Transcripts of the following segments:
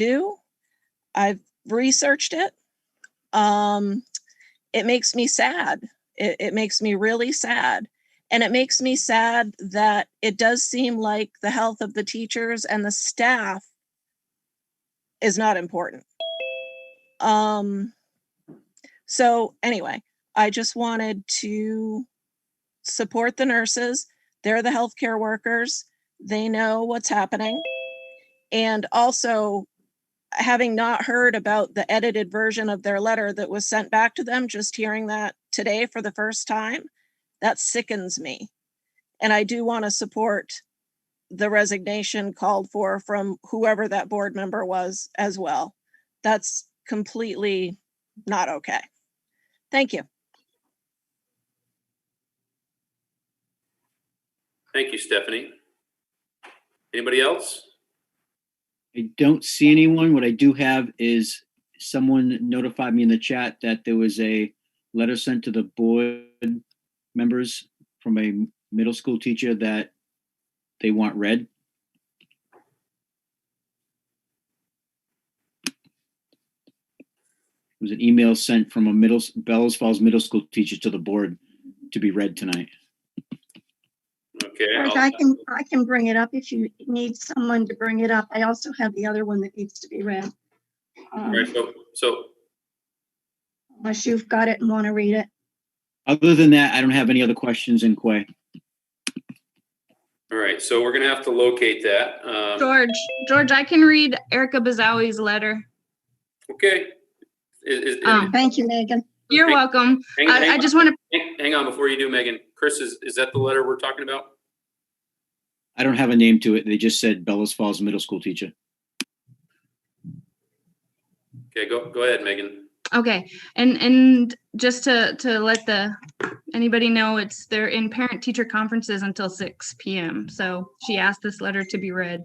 do. I've researched it. It makes me sad. It makes me really sad. And it makes me sad that it does seem like the health of the teachers and the staff is not important. So anyway, I just wanted to support the nurses. They're the healthcare workers. They know what's happening. And also, having not heard about the edited version of their letter that was sent back to them, just hearing that today for the first time, that sickens me. And I do want to support the resignation called for from whoever that board member was as well. That's completely not okay. Thank you. Thank you, Stephanie. Anybody else? I don't see anyone. What I do have is someone notified me in the chat that there was a letter sent to the board members from a middle school teacher that they want read. It was an email sent from a Bellows Falls middle school teacher to the board to be read tonight. Okay. I can bring it up if you need someone to bring it up. I also have the other one that needs to be read. Right, so Unless you've got it and want to read it. Other than that, I don't have any other questions in Quay. all right, so we're gonna have to locate that. George, I can read Erica Bazawi's letter. Okay. Thank you, Megan. You're welcome. I just want to hang on before you do, Megan. Chris, is that the letter we're talking about? I don't have a name to it. They just said Bellows Falls middle school teacher. Okay, go ahead, Megan. Okay, and just to let anybody know, they're in parent teacher conferences until 6 p.m. So she asked this letter to be read.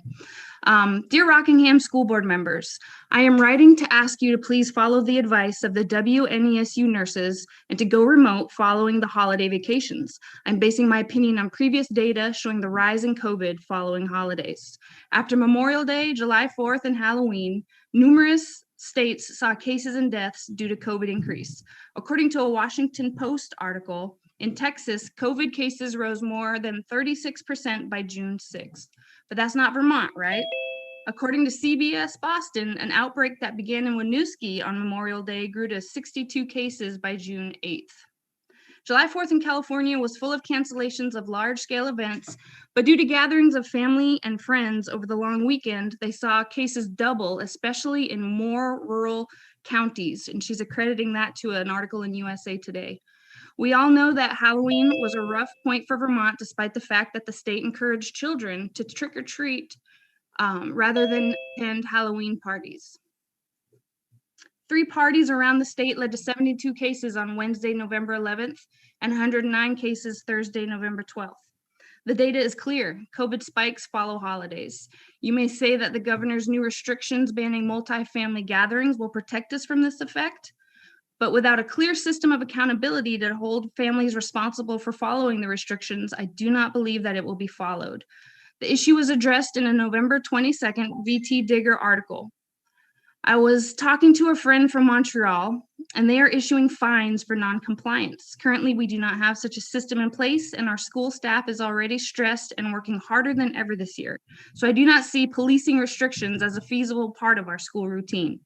Dear Rockingham school board members, I am writing to ask you to please follow the advice of the WNESU nurses and to go remote following the holiday vacations. I'm basing my opinion on previous data showing the rise in COVID following holidays. After Memorial Day, July 4th, and Halloween, numerous states saw cases and deaths due to COVID increase. According to a Washington Post article, in Texas, COVID cases rose more than 36% by June 6th. But that's not Vermont, right? According to CBS Boston, an outbreak that began in Winooski on Memorial Day grew to 62 cases by June 8th. July 4th in California was full of cancellations of large-scale events, but due to gatherings of family and friends over the long weekend, they saw cases double, especially in more rural counties. And she's accrediting that to an article in USA Today. We all know that Halloween was a rough point for Vermont, despite the fact that the state encouraged children to trick or treat rather than attend Halloween parties. 3 parties around the state led to 72 cases on Wednesday, November 11th, and 109 cases Thursday, November 12th. The data is clear. COVID spikes follow holidays. You may say that the governor's new restrictions banning multi-family gatherings will protect us from this effect, but without a clear system of accountability to hold families responsible for following the restrictions, I do not believe that it will be followed. The issue was addressed in a November 22nd VT Digger article. I was talking to a friend from Montreal, and they are issuing fines for non-compliance. Currently, we do not have such a system in place, and our school staff is already stressed and working harder than ever this year. So I do not see policing restrictions as a feasible part of our school routine.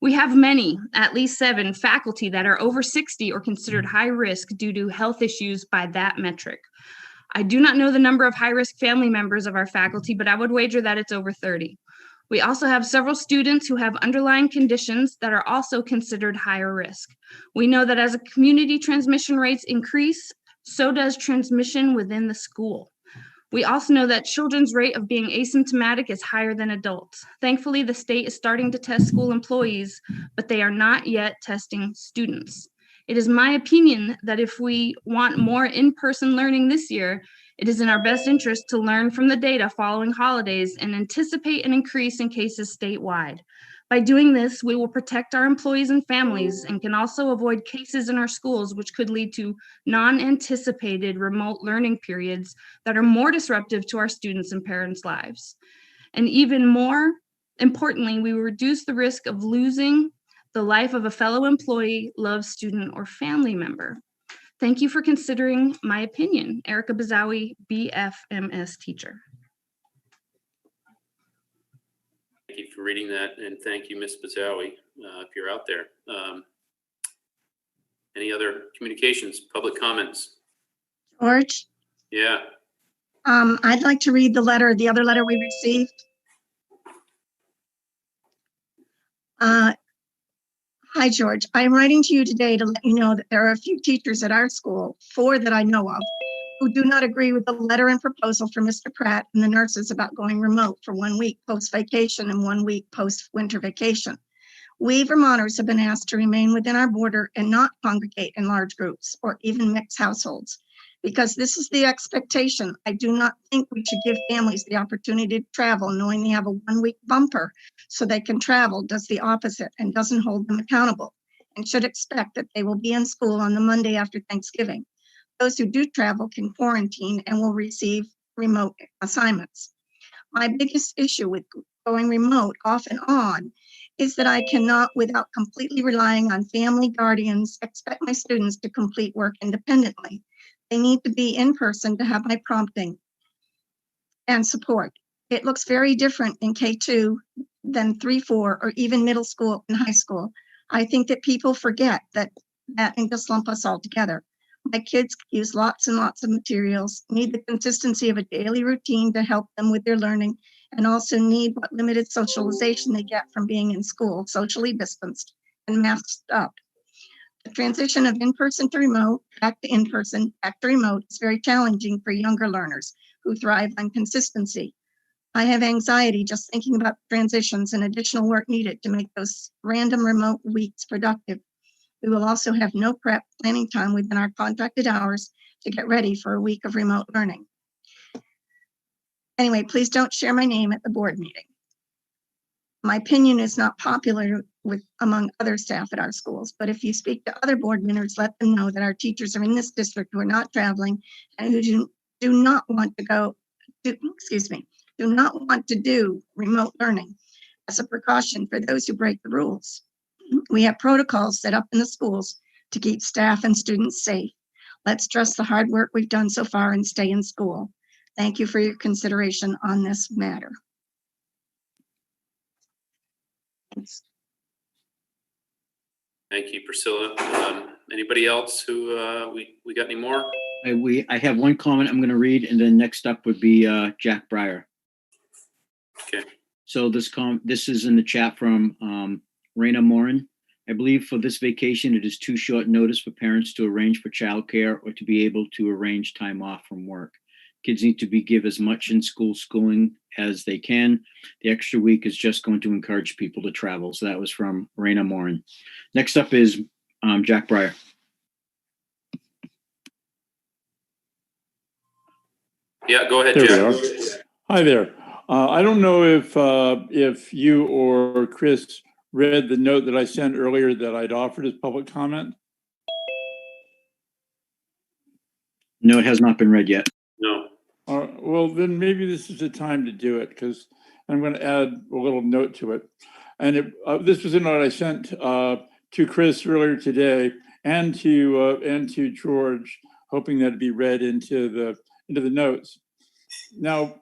We have many, at least 7, faculty that are over 60 or considered high risk due to health issues by that metric. I do not know the number of high-risk family members of our faculty, but I would wager that it's over 30. We also have several students who have underlying conditions that are also considered higher risk. We know that as a community transmission rates increase, so does transmission within the school. We also know that children's rate of being asymptomatic is higher than adults. Thankfully, the state is starting to test school employees, but they are not yet testing students. It is my opinion that if we want more in-person learning this year, it is in our best interest to learn from the data following holidays and anticipate an increase in cases statewide. By doing this, we will protect our employees and families and can also avoid cases in our schools, which could lead to non-anticipated remote learning periods that are more disruptive to our students' and parents' lives. And even more, Importantly, we will reduce the risk of losing the life of a fellow employee, loved student, or family member. Thank you for considering my opinion. Erica Bazawi, BFMS teacher. Thank you for reading that, and thank you, Ms. Bazawi, if you're out there. Any other communications, public comments? George, Yeah, I'd like to read the other letter we received. Hi, George. I'm writing to you today to let you know that there are a few teachers at our school, 4 that I know of, who do not agree with the letter and proposal from Mr. Pratt and the nurses about going remote for 1 week post-vacation and 1 week post-winter vacation. We Vermonters have been asked to remain within our border and not congregate in large groups or even mixed households. Because this is the expectation, I do not think we should give families the opportunity to travel knowing they have a 1 week bumper so they can travel does the opposite and doesn't hold them accountable, and should expect that they will be in school on the Monday after Thanksgiving. Those who do travel can quarantine and will receive remote assignments. My biggest issue with going remote off and on is that I cannot, without completely relying on family guardians, expect my students to complete work independently. They need to be in person to have my prompting and support. It looks very different in K2 than 3, 4, or even middle school and high school. I think that people forget that and just lump us all together. My kids use lots and lots of materials, need the consistency of a daily routine to help them with their learning, and also need what limited socialization they get from being in school, socially distanced and masked up. The transition of in-person to remote, back to in-person, back to remote is very challenging for younger learners who thrive on consistency. I have anxiety just thinking about transitions and additional work needed to make those random remote weeks productive. We will also have no prep planning time within our contracted hours to get ready for a week of remote learning. Anyway, please don't share my name at the board meeting. My opinion is not popular among other staff at our schools, but if you speak to other board members, let them know that our teachers are in this district who are not traveling and who do not want to do remote learning as a precaution for those who break the rules. We have protocols set up in the schools to keep staff and students safe. Let's trust the hard work we've done so far and stay in school. Thank you for your consideration on this matter. Thanks. thank you, Priscilla. Anybody else who, we got any more? I have one comment I'm going to read, and then next up would be Jack Breyer. Okay. So this is in the chat from Raina Morin. I believe for this vacation, it is too short notice for parents to arrange for childcare or to be able to arrange time off from work. Kids need to be given as much in-school schooling as they can. The extra week is just going to encourage people to travel. So that was from Raina Morin. Next up is Jack Breyer. Yeah, go ahead, There Jack. we are. Hi there. I don't know if you or Chris read the note that I sent earlier that I'd offered as public comment. No, it has not been read yet. No. Well, then maybe this is the time to do it because I'm going to add a little note to it. And this was a note I sent to Chris earlier today and to George, hoping that it'd be read into the notes. Now,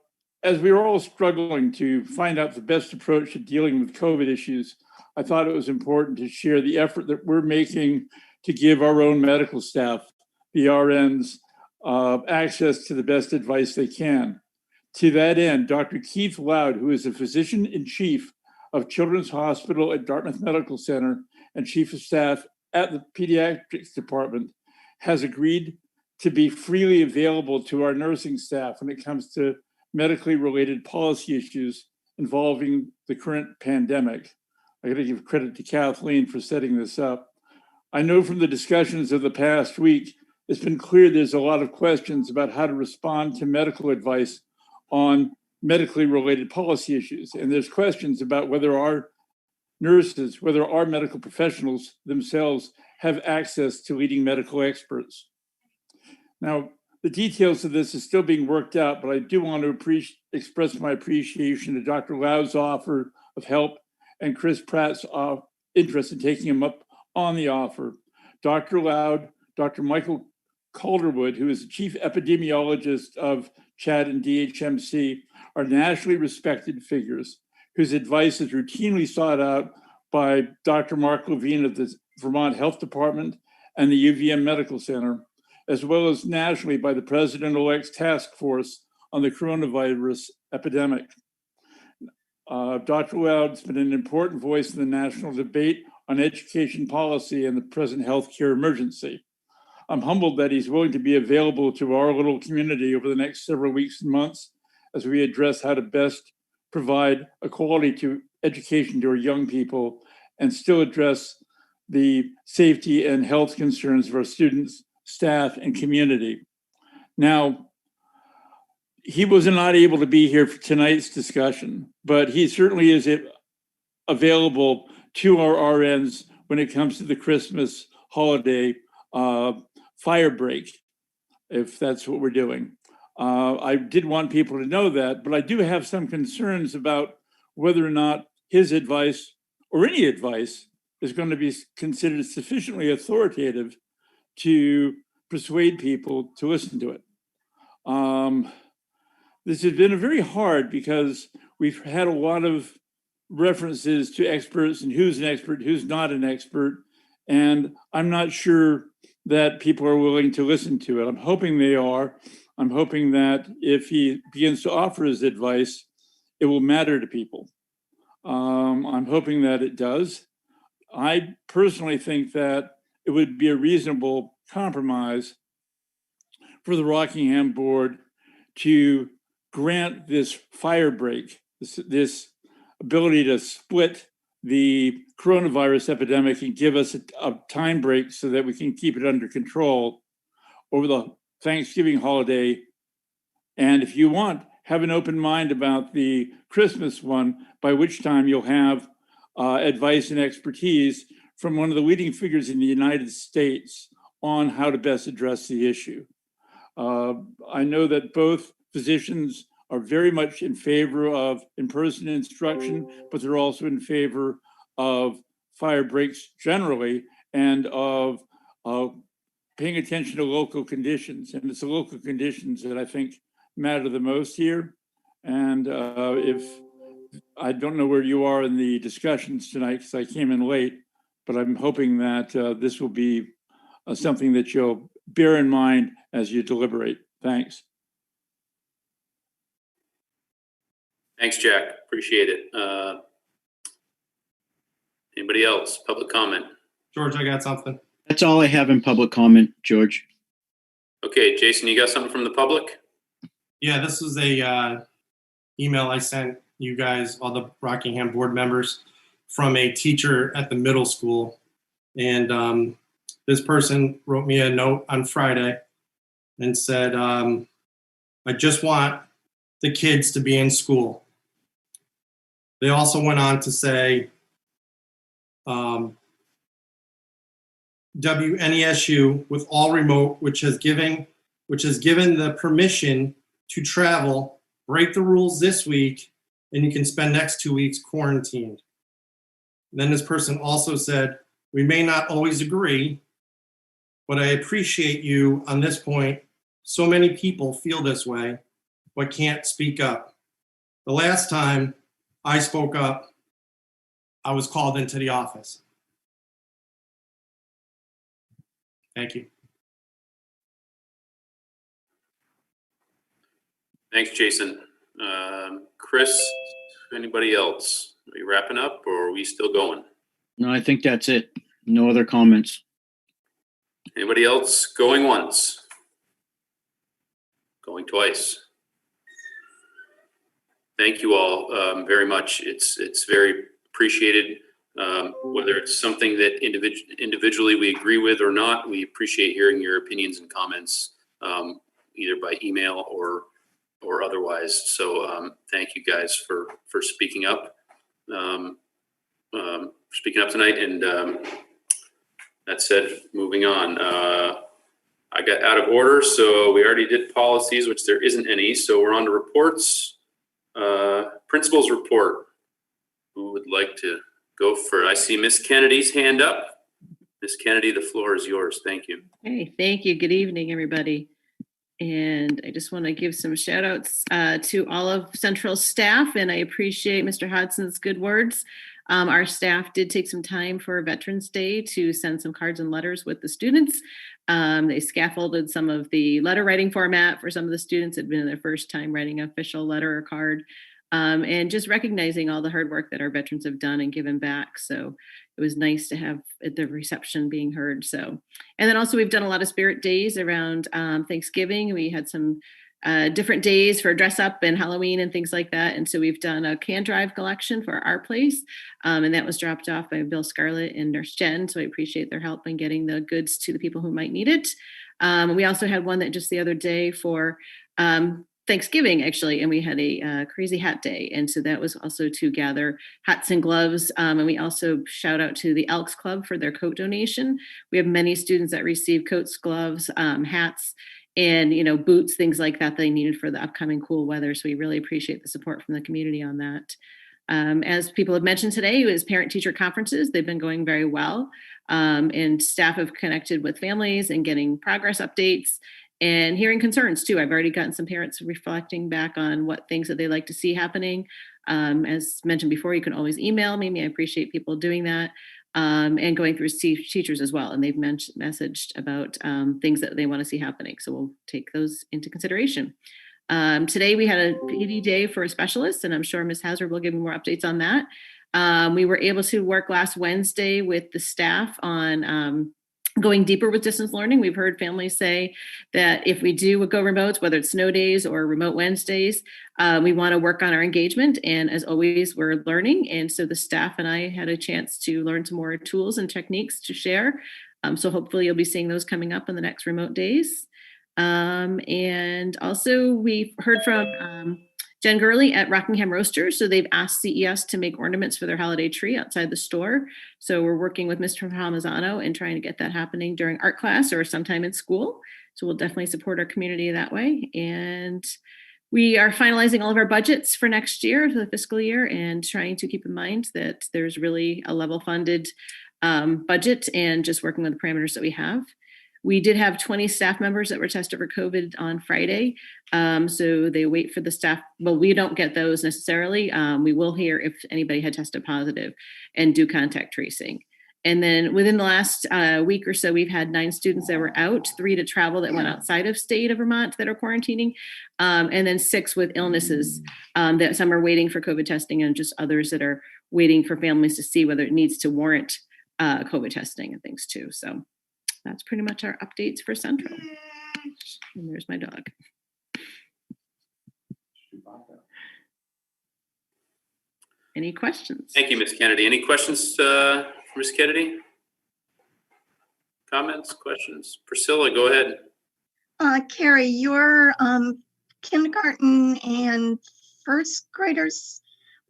as we were all struggling to find out the best approach to dealing with COVID issues, I thought it was important to share the effort that we're making to give our own medical staff, the RNs, access to the best advice they can. To that end, Dr. Keith Loud, who is the physician-in-chief of Children's Hospital at Dartmouth Medical Center and chief of staff at the pediatrics department, has agreed to be freely available to our nursing staff when it comes to medically related policy issues involving the current pandemic. I got to give credit to Kathleen for setting this up. I know from the discussions of the past week, it's been clear there's a lot of questions about how to respond to medical advice on medically related policy issues. And there's questions about whether our nurses, whether our medical professionals themselves have access to leading medical experts. Now, the details of this is still being worked out, but I do want to express my appreciation to Dr. Lau's offer of help and Chris Pratt's interest in taking him up on the offer. Dr. Loud, Dr. Michael Calderwood, who is the chief epidemiologist of CHAD and DHMC, are nationally respected figures whose advice is routinely sought out by Dr. Mark Levine of the Vermont Health Department and the UVM Medical Center, as well as nationally by the President-elect's task force on the coronavirus epidemic. Dr. Loud's been an important voice in the national debate on education policy and the present healthcare emergency. I'm humbled that he's willing to be available to our little community over the next several weeks and months as we address how to best provide a quality education to our young people and still address the safety and health concerns of our students, staff, and community. Now, he was not able to be here for tonight's discussion, but he certainly is available to our RNs when it comes to the Christmas holiday fire break, if that's what we're doing. I did want people to know that, but I do have some concerns about whether or not his advice or any advice is going to be considered sufficiently authoritative to persuade people to listen to it. This has been very hard because we've had a lot of references to experts and who's an expert, who's not an expert, and I'm not sure that people are willing to listen to it. I'm hoping they are. I'm hoping that if he begins to offer his advice, it will matter to people. I'm hoping that it does. I personally think that it would be a reasonable compromise for the Rockingham board to grant this fire break, this ability to split the coronavirus epidemic and give us a time break so that we can keep it under control over the Thanksgiving holiday. And if you want, have an open mind about the Christmas one, by which time you'll have advice and expertise from one of the leading figures in the United States on how to best address the issue. I know that both physicians are very much in favor of in-person instruction, but they're also in favor of fire breaks generally and of paying attention to local conditions. And it's the local conditions that I think matter the most here. And if I don't know where you are in the discussions tonight because I came in late, but I'm hoping that this will be something that you'll bear in mind as you deliberate. Thanks. Thanks, Jack. Appreciate it. Anybody else? Public comment? George, I got something. That's all I have in public comment, George. Okay, Jason, you got something from the public? Yeah, this is a email I sent you guys, all the Rockingham board members, from a teacher at the middle school. And this person wrote me a note on Friday and said, I just want the kids to be in school. They also went on to say, WNESU with all remote, which has given the permission to travel, break the rules this week, and you can spend next 2 weeks quarantined. And then this person also said, we may not always agree, but I appreciate you on this point. So many people feel this way, but can't speak up. The last time I spoke up, I was called into the office. Thank you. Thanks, Jason. Chris, anybody else? Are you wrapping up or are we still going? No, I think that's it. No other comments. Anybody else going once? Going twice? Thank you all very much. It's very appreciated. Whether it's something that individually we agree with or not, we appreciate hearing your opinions and comments, either by email or otherwise. So thank you guys for speaking up, tonight. And that said, moving on. I got out of order, so we already did policies, which there isn't any. So we're on to reports. Principal's report. Who would like to go for? I see Miss Kennedy's hand up. Miss Kennedy, the floor is yours. Thank you. Hey, thank you. Good evening, everybody. And I just want to give some shout outs to all of Central staff, and I appreciate Mr. Hodson's good words. Our staff did take some time for Veterans Day to send some cards and letters with the students. They scaffolded some of the letter writing format for some of the students. It had been their first time writing an official letter or card. And just recognizing all the hard work that our veterans have done and given back. So it was nice to have the reception being heard. So, and then also we've done a lot of spirit days around Thanksgiving. We had some different days for dress up and Halloween and things like that. And so we've done a can drive collection for our place. And that was dropped off by Bill Scarlett and Nurse Jen. So I appreciate their help in getting the goods to the people who might need it. We also had one that just the other day for Thanksgiving, actually, and we had a crazy hat day. And so that was also to gather hats and gloves. And we also shout out to the Elks Club for their coat donation. We have many students that receive coats, gloves, hats, and, boots, things like that they needed for the upcoming cool weather. So we really appreciate the support from the community on that. As people have mentioned today, it was parent-teacher conferences. They've been going very well. And staff have connected with families and getting progress updates and hearing concerns too. I've already gotten some parents reflecting back on what things that they like to see happening. As mentioned before, you can always email me. I appreciate people doing that. And going through teachers as well. And they've messaged about things that they want to see happening. So we'll take those into consideration. Today we had a PD day for a specialist, and I'm sure Ms. Hazard will give me more updates on that. We were able to work last Wednesday with the staff on going deeper with distance learning. We've heard families say that if we do go remote, whether it's snow days or remote Wednesdays, we want to work on our engagement. And as always, we're learning. And so the staff and I had a chance to learn some more tools and techniques to share. So hopefully you'll be seeing those coming up in the next remote days. And also we've heard from Jen Gurley at Rockingham Roasters. So they've asked CES to make ornaments for their holiday tree outside the store. So we're working with Mr. Palmazano and trying to get that happening during art class or sometime in school. So we'll definitely support our community that way. And we are finalizing all of our budgets for next year, for the fiscal year, and trying to keep in mind that there's really a level funded budget and just working with the parameters that we have. We did have 20 staff members that were tested for COVID on Friday. So they wait for the staff. Well, we don't get those necessarily. We will hear if anybody had tested positive and do contact tracing. And then within the last week or so, we've had 9 students that were out, 3 to travel that went outside of state of Vermont that are quarantining, and then 6 with illnesses that some are waiting for COVID testing and just others that are waiting for families to see whether it needs to warrant COVID testing and things too. So that's pretty much our updates for Central. And there's my dog. Any questions? Thank you, Ms. Kennedy. Any questions for Ms. Kennedy? Comments, questions? Priscilla, go ahead. Carrie, your kindergarten and first graders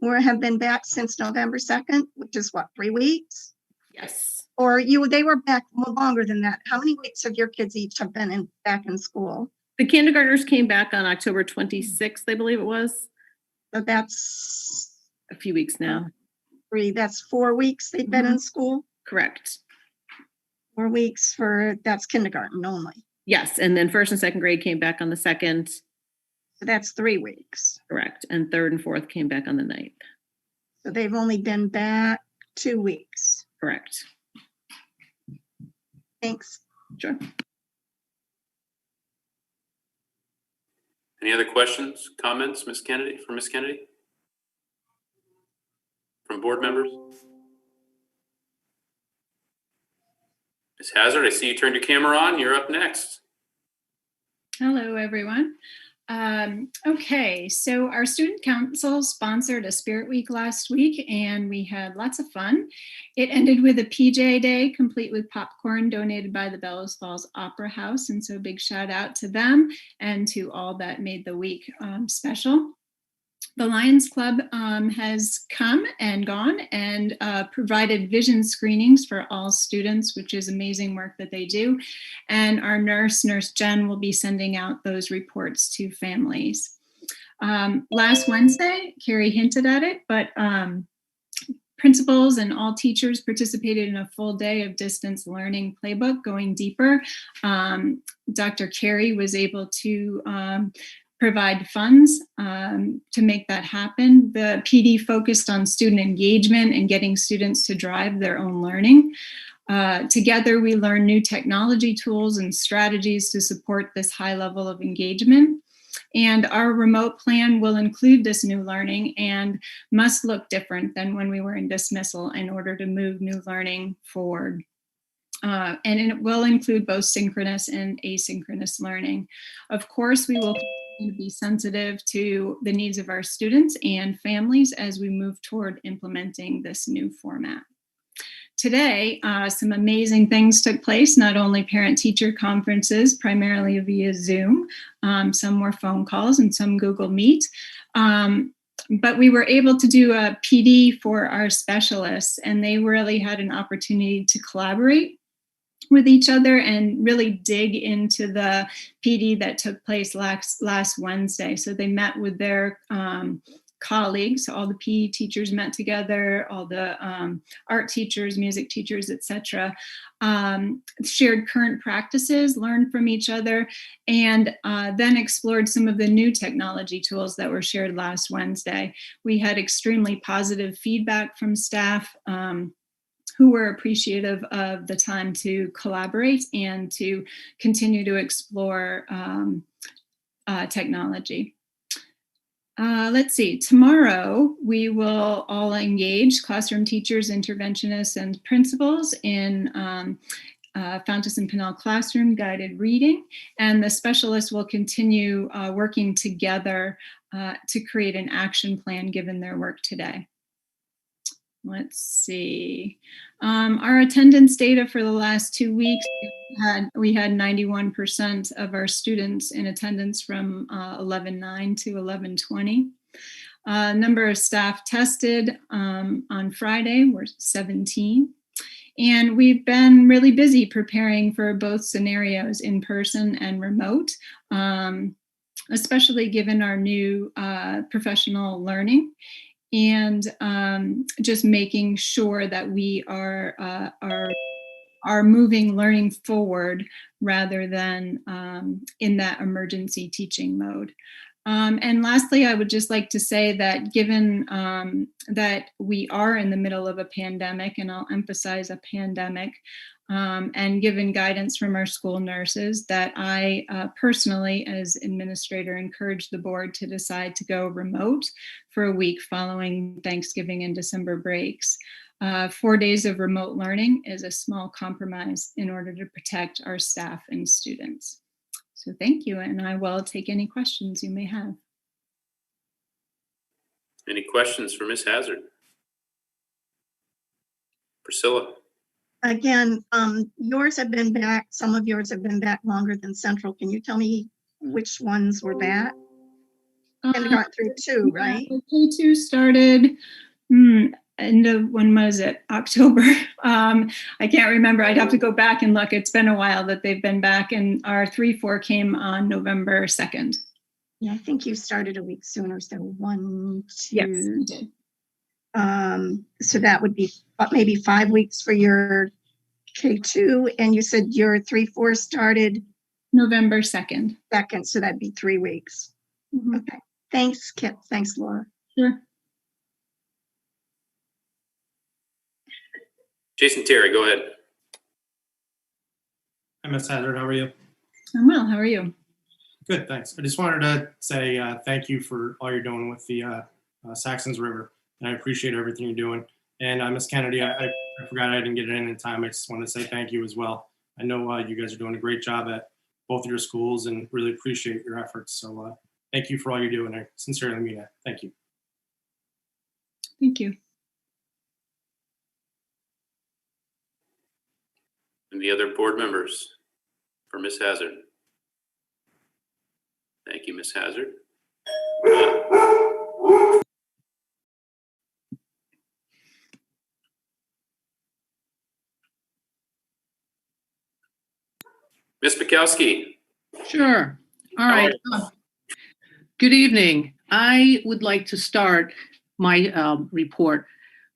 have been back since November 2nd, which is what, 3 weeks? Yes. Or they were back longer than that. How many weeks have your kids each have been back in school? The kindergartners came back on October 26th, I believe it was. So that's a few weeks now. 3, that's 4 weeks they've been in school? Correct. 4 weeks that's kindergarten only. Yes, and then first and second grade came back on the 2nd. So that's 3 weeks. Correct, and third and fourth came back on the 9th. So they've only been back 2 weeks. Correct. Thanks. Sure. Any other questions, comments, Ms. Kennedy, for Ms. Kennedy? From board members? Ms. Hazard, I see you turned your camera on. You're up next. Hello, everyone. Okay, so our student council sponsored a Spirit Week last week, and we had lots of fun. It ended with a PJ Day, complete with popcorn donated by the Bellows Falls Opera House. And so a big shout out to them and to all that made the week special. The Lions Club has come and gone and provided vision screenings for all students, which is amazing work that they do. And our Nurse Jen, will be sending out those reports to families. Last Wednesday, Carrie hinted at it, but Principals and all teachers participated in a full day of distance learning playbook, going deeper. Dr. Carey was able to provide funds to make that happen. The PD focused on student engagement and getting students to drive their own learning. Together, we learned new technology tools and strategies to support this high level of engagement. And our remote plan will include this new learning and must look different than when we were in dismissal in order to move new learning forward. And it will include both synchronous and asynchronous learning. Of course, we will continue to be sensitive to the needs of our students and families as we move toward implementing this new format. Today, some amazing things took place, not only parent-teacher conferences, primarily via Zoom, some were phone calls and some Google Meet, but we were able to do a PD for our specialists, and they really had an opportunity to collaborate with each other and really dig into the PD that took place last Wednesday. So they met with their colleagues, all the PE teachers met together, all the art teachers, music teachers, etc., shared current practices, learned from each other, and then explored some of the new technology tools that were shared last Wednesday. We had extremely positive feedback from staff who were appreciative of the time to collaborate and to continue to explore technology. Let's see, tomorrow we will all engage classroom teachers, interventionists, and principals in Fountas and Pinnell Classroom guided reading, and the specialists will continue working together to create an action plan given their work today. Let's see, our attendance data for the last 2 weeks, we had 91% of our students in attendance from 11:09 to 11:20. Number of staff tested on Friday were 17. And we've been really busy preparing for both scenarios, in person and remote, especially given our new professional learning. And just making sure that we are moving learning forward rather than in that emergency teaching mode. And lastly, I would just like to say that given that we are in the middle of a pandemic, and I'll emphasize a pandemic, and given guidance from our school nurses, that I personally, as administrator, encourage the board to decide to go remote for a week following Thanksgiving and December breaks. 4 days of remote learning is a small compromise in order to protect our staff and students. So thank you, and I will take any questions you may have. Any questions for Ms. Hazard? Priscilla? Again, yours have been back, some of yours have been back longer than Central. Can you tell me which ones were back? Kindergarten through 2, right? K2 started, end of, when was it? October. I can't remember. I'd have to go back and look. It's been a while that they've been back, and our 3-4 came on November 2nd. Yeah, I think you started a week sooner, so 1, 2. Yes, we did. So that would be maybe 5 weeks for your K2, and you said your 3-4 started November 2nd. So that'd be 3 weeks. Mm-hmm. Okay. Thanks, Kip. Thanks, Laura. Sure. Jason Terry, go ahead. Hi, Ms. Hazard. How are you? I'm well. How are you? Good, thanks. I just wanted to say thank you for all you're doing with the Saxons River, and I appreciate everything you're doing. And Ms. Kennedy, I forgot I didn't get it in time. I just want to say thank you as well. I know you guys are doing a great job at both of your schools and really appreciate your efforts. So thank you for all you're doing. I sincerely mean that. Thank you. Thank you. And the other board members for Ms. Hazard. Thank you, Ms. Hazard. Ms. Bukowski. Sure. All right. Good evening. I would like to start my report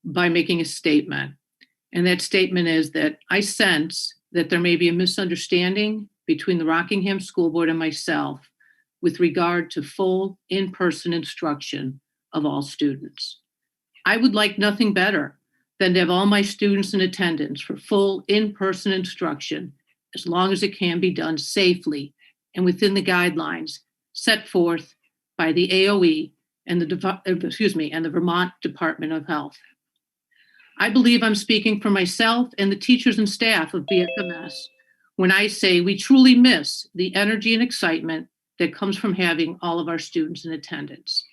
by making a statement. And that statement is that I sense that there may be a misunderstanding between the Rockingham School Board and myself with regard to full in-person instruction of all students. I would like nothing better than to have all my students in attendance for full in-person instruction, as long as it can be done safely and within the guidelines set forth by the AOE and the Vermont Department of Health. I believe I'm speaking for myself and the teachers and staff of BFMS when I say we truly miss the energy and excitement that comes from having all of our students in attendance.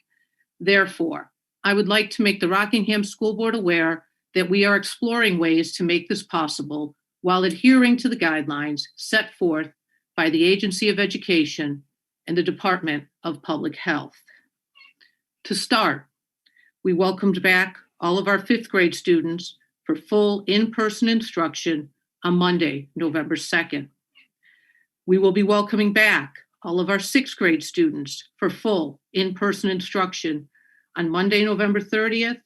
Therefore, I would like to make the Rockingham School Board aware that we are exploring ways to make this possible while adhering to the guidelines set forth by the Agency of Education and the Department of Public Health. To start, we welcomed back all of our 5th grade students for full in-person instruction on Monday, November 2nd. We will be welcoming back all of our 6th grade students for full in-person instruction on Monday, November 30th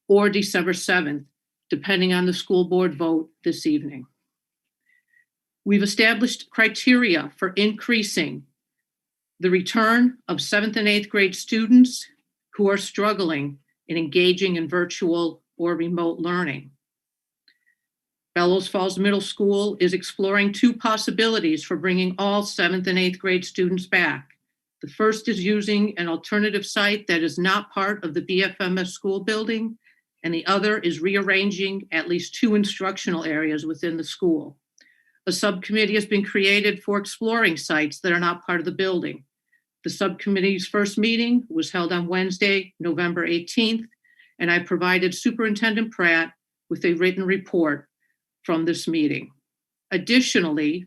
or December 7th, depending on the school board vote this evening. We've established criteria for increasing the return of 7th and 8th grade students who are struggling in engaging in virtual or remote learning. Bellows Falls Middle School is exploring 2 possibilities for bringing all 7th and 8th grade students back. The first is using an alternative site that is not part of the BFMS school building, and the other is rearranging at least 2 instructional areas within the school. A subcommittee has been created for exploring sites that are not part of the building. The subcommittee's first meeting was held on Wednesday, November 18th, and I provided Superintendent Pratt with a written report from this meeting. Additionally,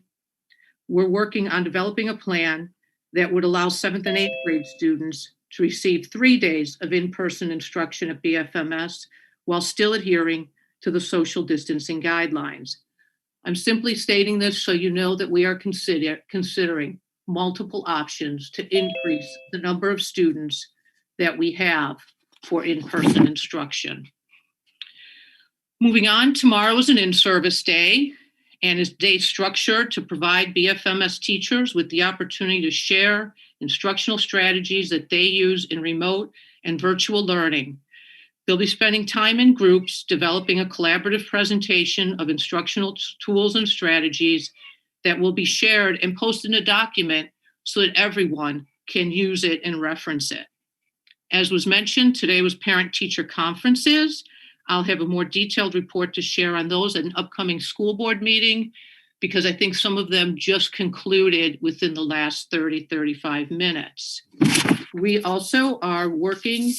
we're working on developing a plan that would allow 7th and 8th grade students to receive 3 days of in-person instruction at BFMS while still adhering to the social distancing guidelines. I'm simply stating this so you know that we are considering multiple options to increase the number of students that we have for in-person instruction. Moving on, tomorrow is an in-service day and is day structured to provide BFMS teachers with the opportunity to share instructional strategies that they use in remote and virtual learning. They'll be spending time in groups developing a collaborative presentation of instructional tools and strategies that will be shared and posted in a document so that everyone can use it and reference it. As was mentioned, today was parent-teacher conferences. I'll have a more detailed report to share on those at an upcoming school board meeting because I think some of them just concluded within the last 35 minutes. We also are working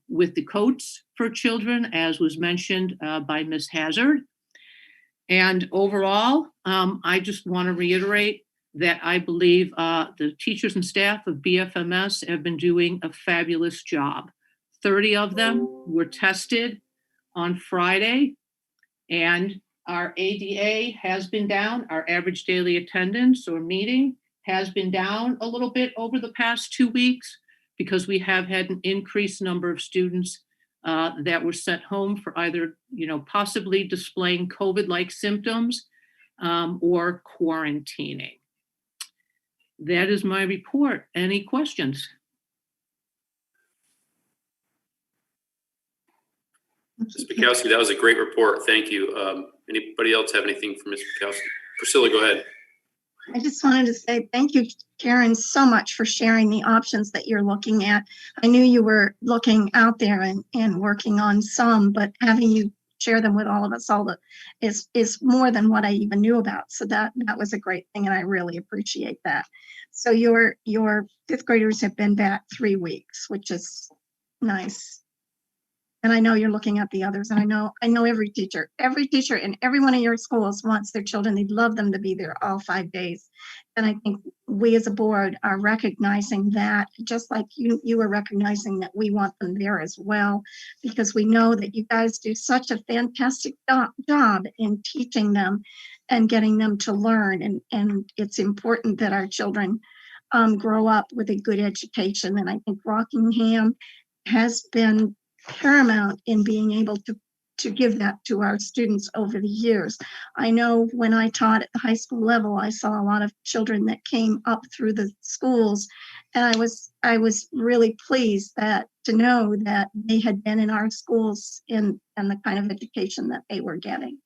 with the coats for children, as was mentioned by Ms. Hazard. And overall, I just want to reiterate that I believe the teachers and staff of BFMS have been doing a fabulous job. 30 of them were tested on Friday, and our ADA has been down. Our average daily attendance or meeting has been down a little bit over the past 2 weeks because we have had an increased number of students that were sent home for either, possibly displaying COVID-like symptoms or quarantining. That is my report. Any questions? Ms. Bukowski, that was a great report. Thank you. Anybody else have anything for Ms. Bukowski? Priscilla, go ahead. I just wanted to say thank you, Karen, so much for sharing the options that you're looking at. I knew you were looking out there and working on some, but having you share them with all of us is more than what I even knew about. So that was a great thing, and I really appreciate that. So your 5th graders have been back 3 weeks, which is nice. And I know you're looking at the others, and I know every teacher in every one of your schools wants their children. They'd love them to be there all 5 days. And I think we as a board are recognizing that, just like you are recognizing that we want them there as well, because we know that you guys do such a fantastic job in teaching them and getting them to learn. And it's important that our children grow up with a good education. And I think Rockingham has been paramount in being able to give that to our students over the years. I know when I taught at the high school level, I saw a lot of children that came up through the schools, and I was really pleased to know that they had been in our schools and the kind of education that they were getting.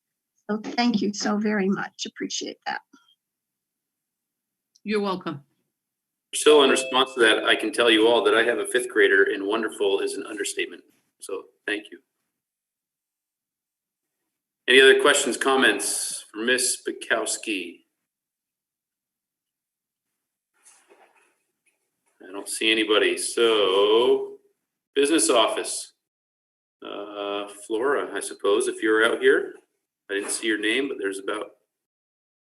So thank you so very much. Appreciate that. You're welcome. So in response to that, I can tell you all that I have a 5th grader, and wonderful is an understatement. So thank you. Any other questions, comments for Ms. Bukowski? I don't see anybody. So business office. Flora, I suppose, if you're out here. I didn't see your name, but there's about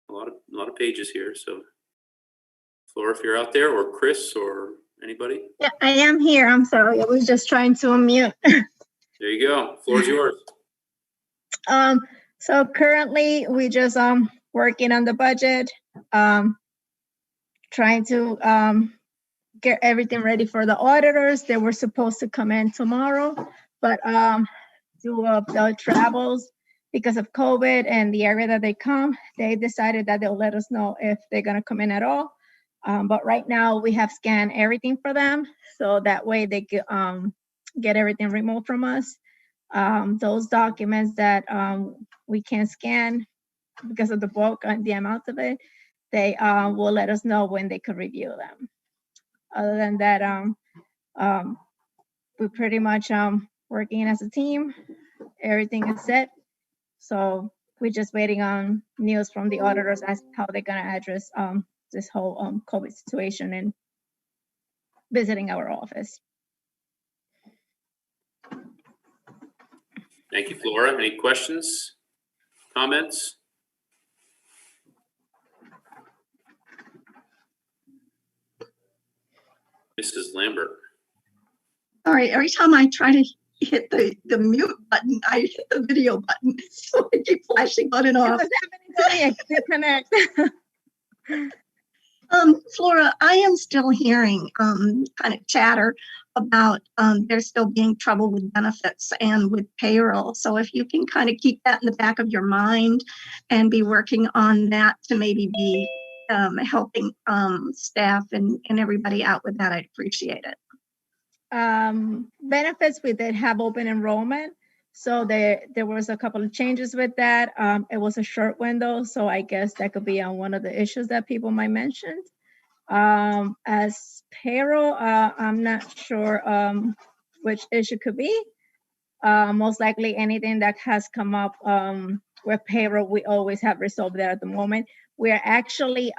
a lot of pages here. So Flora, if you're out there, or Chris, or anybody. Yeah, I am here. I'm sorry. I was just trying to unmute. There you go. Floor's yours. So currently we just working on the budget, trying to get everything ready for the auditors. They were supposed to come in tomorrow, but due to the travels because of COVID and the area that they come, they decided that they'll let us know if they're gonna come in at all. But right now we have scanned everything for them, so that way they get everything removed from us. Those documents that we can't scan because of the bulk and the amount of it, they will let us know when they could review them. Other than that, we're pretty much working as a team. Everything is set. So we're just waiting on news from the auditors as to how they're gonna address this whole COVID situation and visiting our office. Thank you, Flora. Any questions, comments? Mrs. Lambert. Sorry, every time I try to hit the mute button, I hit the video button. So I keep flashing on and off. Disconnect. Flora, I am still hearing kind of chatter about there still being trouble with benefits and with payroll. So if you can kind of keep that in the back of your mind and be working on that to maybe be helping staff and everybody out with that, I'd appreciate it. Benefits, we did have open enrollment. So there was a couple of changes with that. It was a short window, so I guess that could be on one of the issues that people might mention. As payroll, I'm not sure which issue could be. Most likely anything that has come up with payroll, we always have resolved that at the moment. We're actually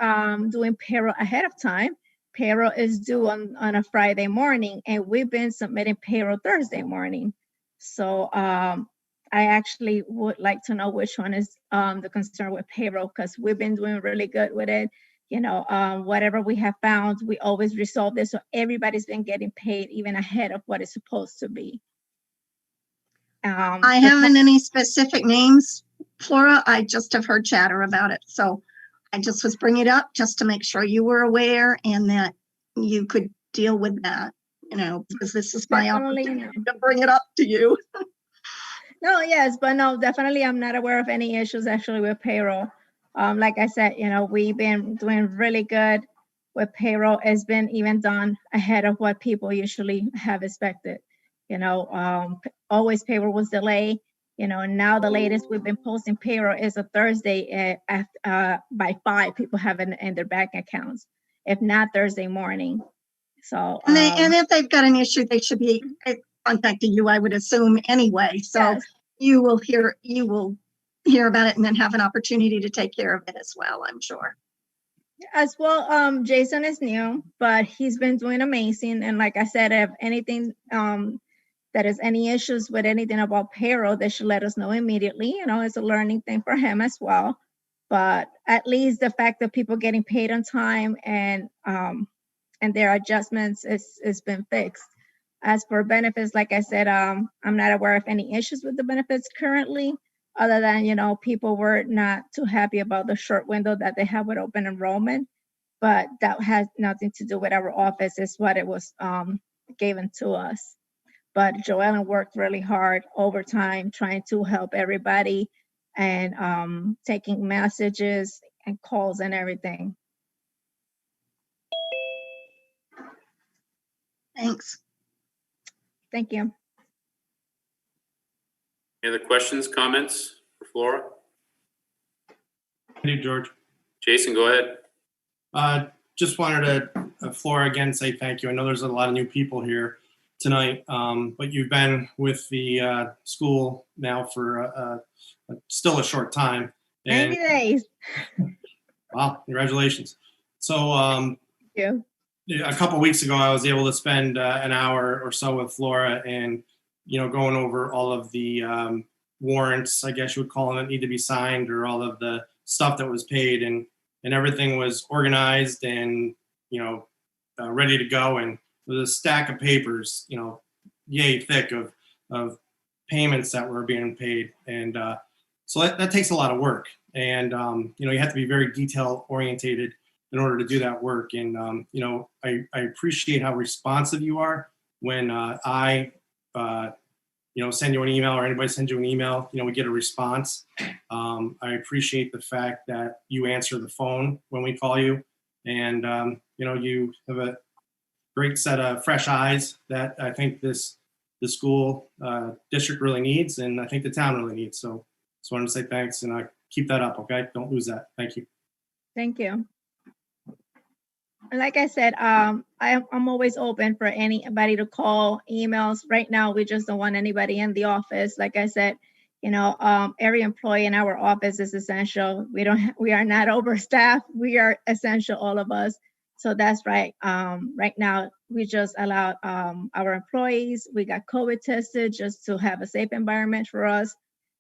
doing payroll ahead of time. Payroll is due on a Friday morning, and we've been submitting payroll Thursday morning. So I actually would like to know which one is the concern with payroll, because we've been doing really good with it. You know, whatever we have found, we always resolve this. So everybody's been getting paid even ahead of what it's supposed to be. I haven't any specific names, Flora. I just have heard chatter about it. So I just was bringing it up just to make sure you were aware and that you could deal with that, you know, because this is my opportunity to bring it up to you. No, yes, but no, definitely I'm not aware of any issues actually with payroll. Like I said, you know, we've been doing really good with payroll. It's been even done ahead of what people usually have expected. You know, always payroll was delayed. You know, and now the latest we've been posting payroll is a Thursday by 5. People have it in their bank accounts, if not Thursday morning. So and if they've got an issue, they should be contacting you, I would assume, anyway. So yes. you will hear about it and then have an opportunity to take care of it as well, I'm sure. As well, Jason is new, but he's been doing amazing. And like I said, if anything that is any issues with anything about payroll, they should let us know immediately. You know, it's a learning thing for him as well. But at least the fact that people getting paid on time and their adjustments is been fixed. As for benefits, like I said, I'm not aware of any issues with the benefits currently, other than, you know, people were not too happy about the short window that they have with open enrollment. But that has nothing to do with our office. It's what it was given to us. but Joellen worked really hard overtime trying to help everybody and taking messages and calls and everything. Thanks. Thank you. Any other questions, comments for Flora? Thank you, George. Jason, go ahead. Just wanted to, Flora, again, say thank you. I know there's a lot of new people here tonight, but you've been with the school now for still a short time. 90 days. Wow, congratulations. So Thank you. a couple of weeks ago, I was able to spend an hour or so with Flora and, going over all of the warrants, I guess you would call them, that need to be signed, or all of the stuff that was paid, and everything was organized and, ready to go. And there was a stack of papers, yay thick of payments that were being paid. And so that takes a lot of work. And, you have to be very detail orientated in order to do that work. And, I appreciate how responsive you are when I send you an email, or anybody sends you an email, we get a response. I appreciate the fact that you answer the phone when we call you. And, you have a great set of fresh eyes that I think the school district really needs, and I think the town really needs. So just wanted to say thanks, and I keep that up. Okay. Don't lose that. Thank you. Thank you. Like I said, I'm always open for anybody to call, emails. Right now, we just don't want anybody in the office. Like I said, every employee in our office is essential. We are not overstaffed. We are essential, all of us. So that's right. Right now, we just allowed our employees. We got COVID tested just to have a safe environment for us,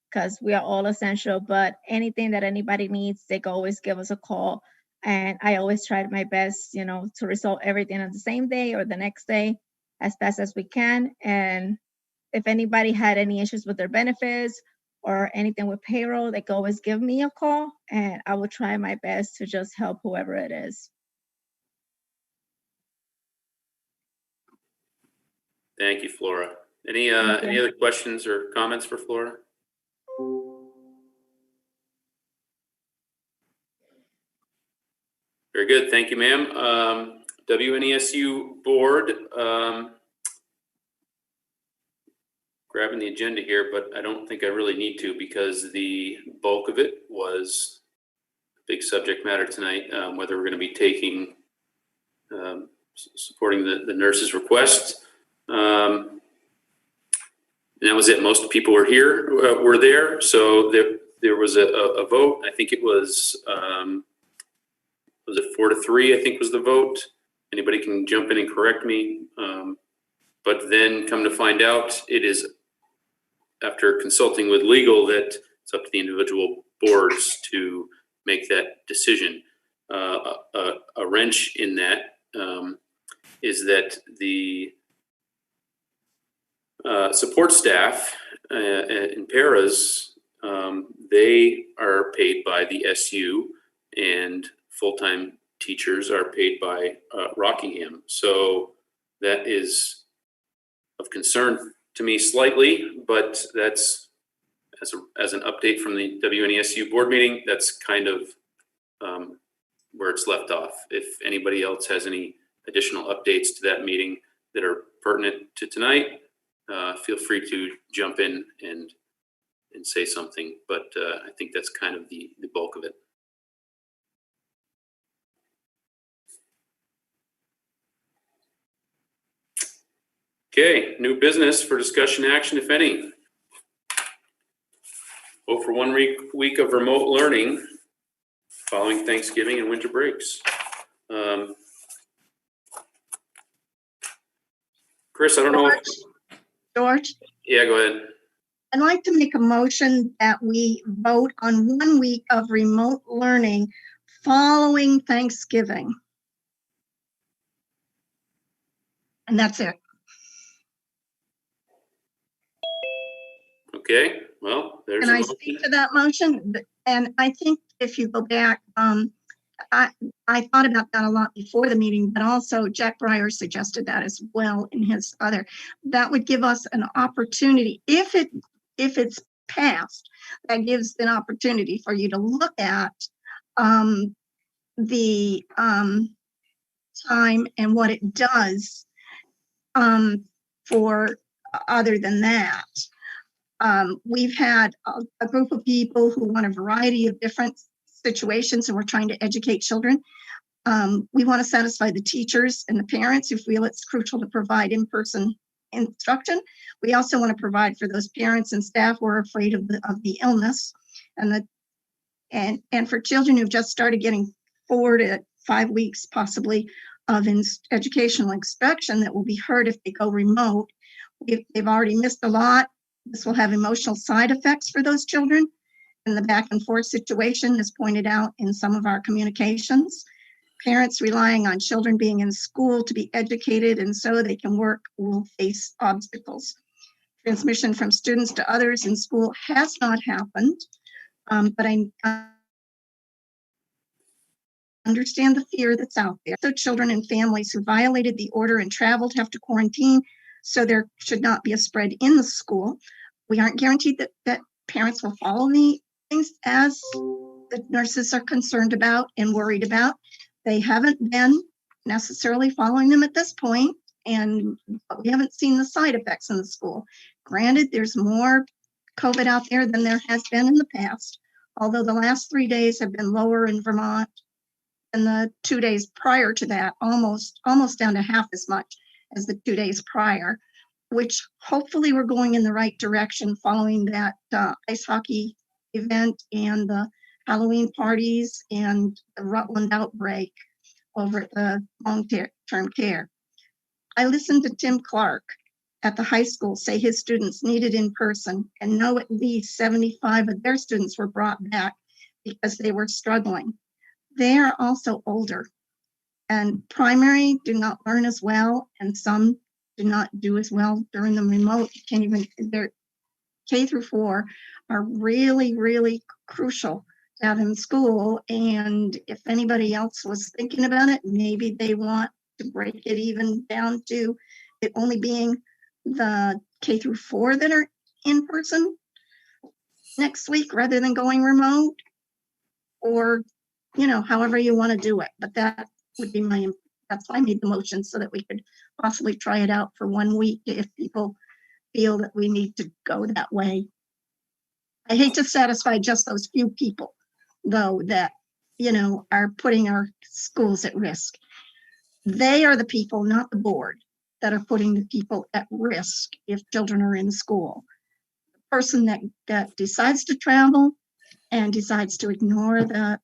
because we are all essential. But anything that anybody needs, they can always give us a call. And I always try my best, to resolve everything on the same day or the next day as fast as we can. And if anybody had any issues with their benefits or anything with payroll, they can always give me a call, and I will try my best to just help whoever it is. Thank you, Flora. Any Thank you. any other questions or comments for Flora? Very good. Thank you, ma'am. WNESU board, grabbing the agenda here, but I don't think I really need to, because the bulk of it was a big subject matter tonight, whether we're going to be taking, supporting the nurses' request. And that was it. Most people were here, were there. So there was a vote. I think it was it 4-3, I think was the vote. Anybody can jump in and correct me. But then come to find out, it is, after consulting with legal, that it's up to the individual boards to make that decision. A wrench in that is that the support staff in paras, they are paid by the SU, and full-time teachers are paid by Rockingham. So that is of concern to me slightly, but that's as an update from the WNESU board meeting. That's kind of where it's left off. If anybody else has any additional updates to that meeting that are pertinent to tonight, feel free to jump in and say something. But I think that's kind of the bulk of it. Okay, new business for discussion action, if any. Vote for 1 week of remote learning following Thanksgiving and winter breaks. Chris, I don't know. George? Yeah, go ahead. I'd like to make a motion that we vote on 1 week of remote learning following Thanksgiving. And that's it. Okay, well, there's Can I speak to that motion? And I think if you go back, I thought about that a lot before the meeting, but also Jack Breyer suggested that as well in his other. That would give us an opportunity, if it's passed, that gives an opportunity for you to look at the time and what it does for other than that. We've had a group of people who want a variety of different situations, and we're trying to educate children. We want to satisfy the teachers and the parents who feel it's crucial to provide in-person instruction. We also want to provide for those parents and staff who are afraid of the illness, and for children who've just started getting 4 to 5 weeks possibly of educational instruction that will be hurt if they go remote. They've already missed a lot. This will have emotional side effects for those children. And the back and forth situation is pointed out in some of our communications. Parents relying on children being in school to be educated and so they can work will face obstacles. Transmission from students to others in school has not happened, but I understand the fear that's out there. So children and families who violated the order and traveled have to quarantine, so there should not be a spread in the school. We aren't guaranteed that parents will follow the things as the nurses are concerned about and worried about. They haven't been necessarily following them at this point, and we haven't seen the side effects in the school. Granted, there's more COVID out there than there has been in the past, although the last 3 days have been lower in Vermont and the 2 days prior to that, almost down to half as much as the 2 days prior, which hopefully we're going in the right direction following that ice hockey event and the Halloween parties and the Rutland outbreak over at the long-term care. I listened to Tim Clark at the high school say his students needed in person, and know at least 75 of their students were brought back because they were struggling. They are also older, and primary do not learn as well, and some do not do as well during the remote. Can't even, they're K through 4 are really, really crucial to have in school. And if anybody else was thinking about it, maybe they want to break it even down to it only being the K through 4 that are in person next week rather than going remote, or, however you want to do it. But that would be that's why I made the motion, so that we could possibly try it out for 1 week if people feel that we need to go that way. I hate to satisfy just those few people, though, that, are putting our schools at risk. They are the people, not the board, that are putting the people at risk if children are in school. The person that decides to travel and decides to ignore the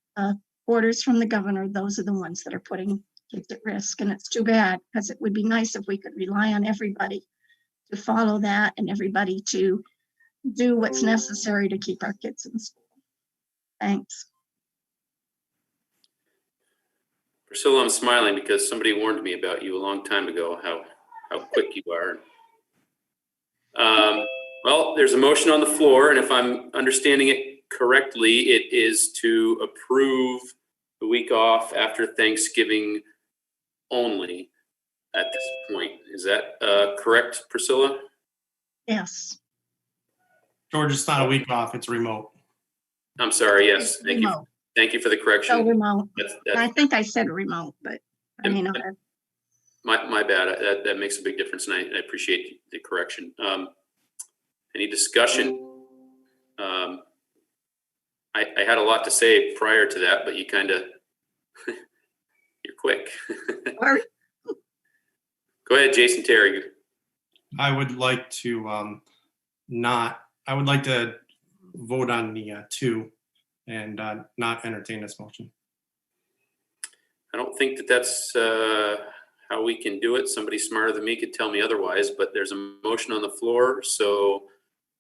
orders from the governor, those are the ones that are putting kids at risk. And it's too bad, because it would be nice if we could rely on everybody to follow that and everybody to do what's necessary to keep our kids in school. Thanks. Priscilla, I'm smiling because somebody warned me about you a long time ago, how quick you are. Well, there's a motion on the floor, and if I'm understanding it correctly, it is to approve the week off after Thanksgiving only at this point. Is that correct, Priscilla? Yes. George, it's not a week off, it's remote. I'm sorry, yes. It's Thank remote. you. Thank you for the correction. So remote. That's I think I said remote, but I may not have. my bad. That makes a big difference, and I appreciate the correction. Any discussion? I had a lot to say prior to that, but you kind of, you're quick. Go ahead, Jason Terry. I would like to I would like to vote on the 2 and not entertain this motion. I don't think that's how we can do it. Somebody smarter than me could tell me otherwise, but there's a motion on the floor. So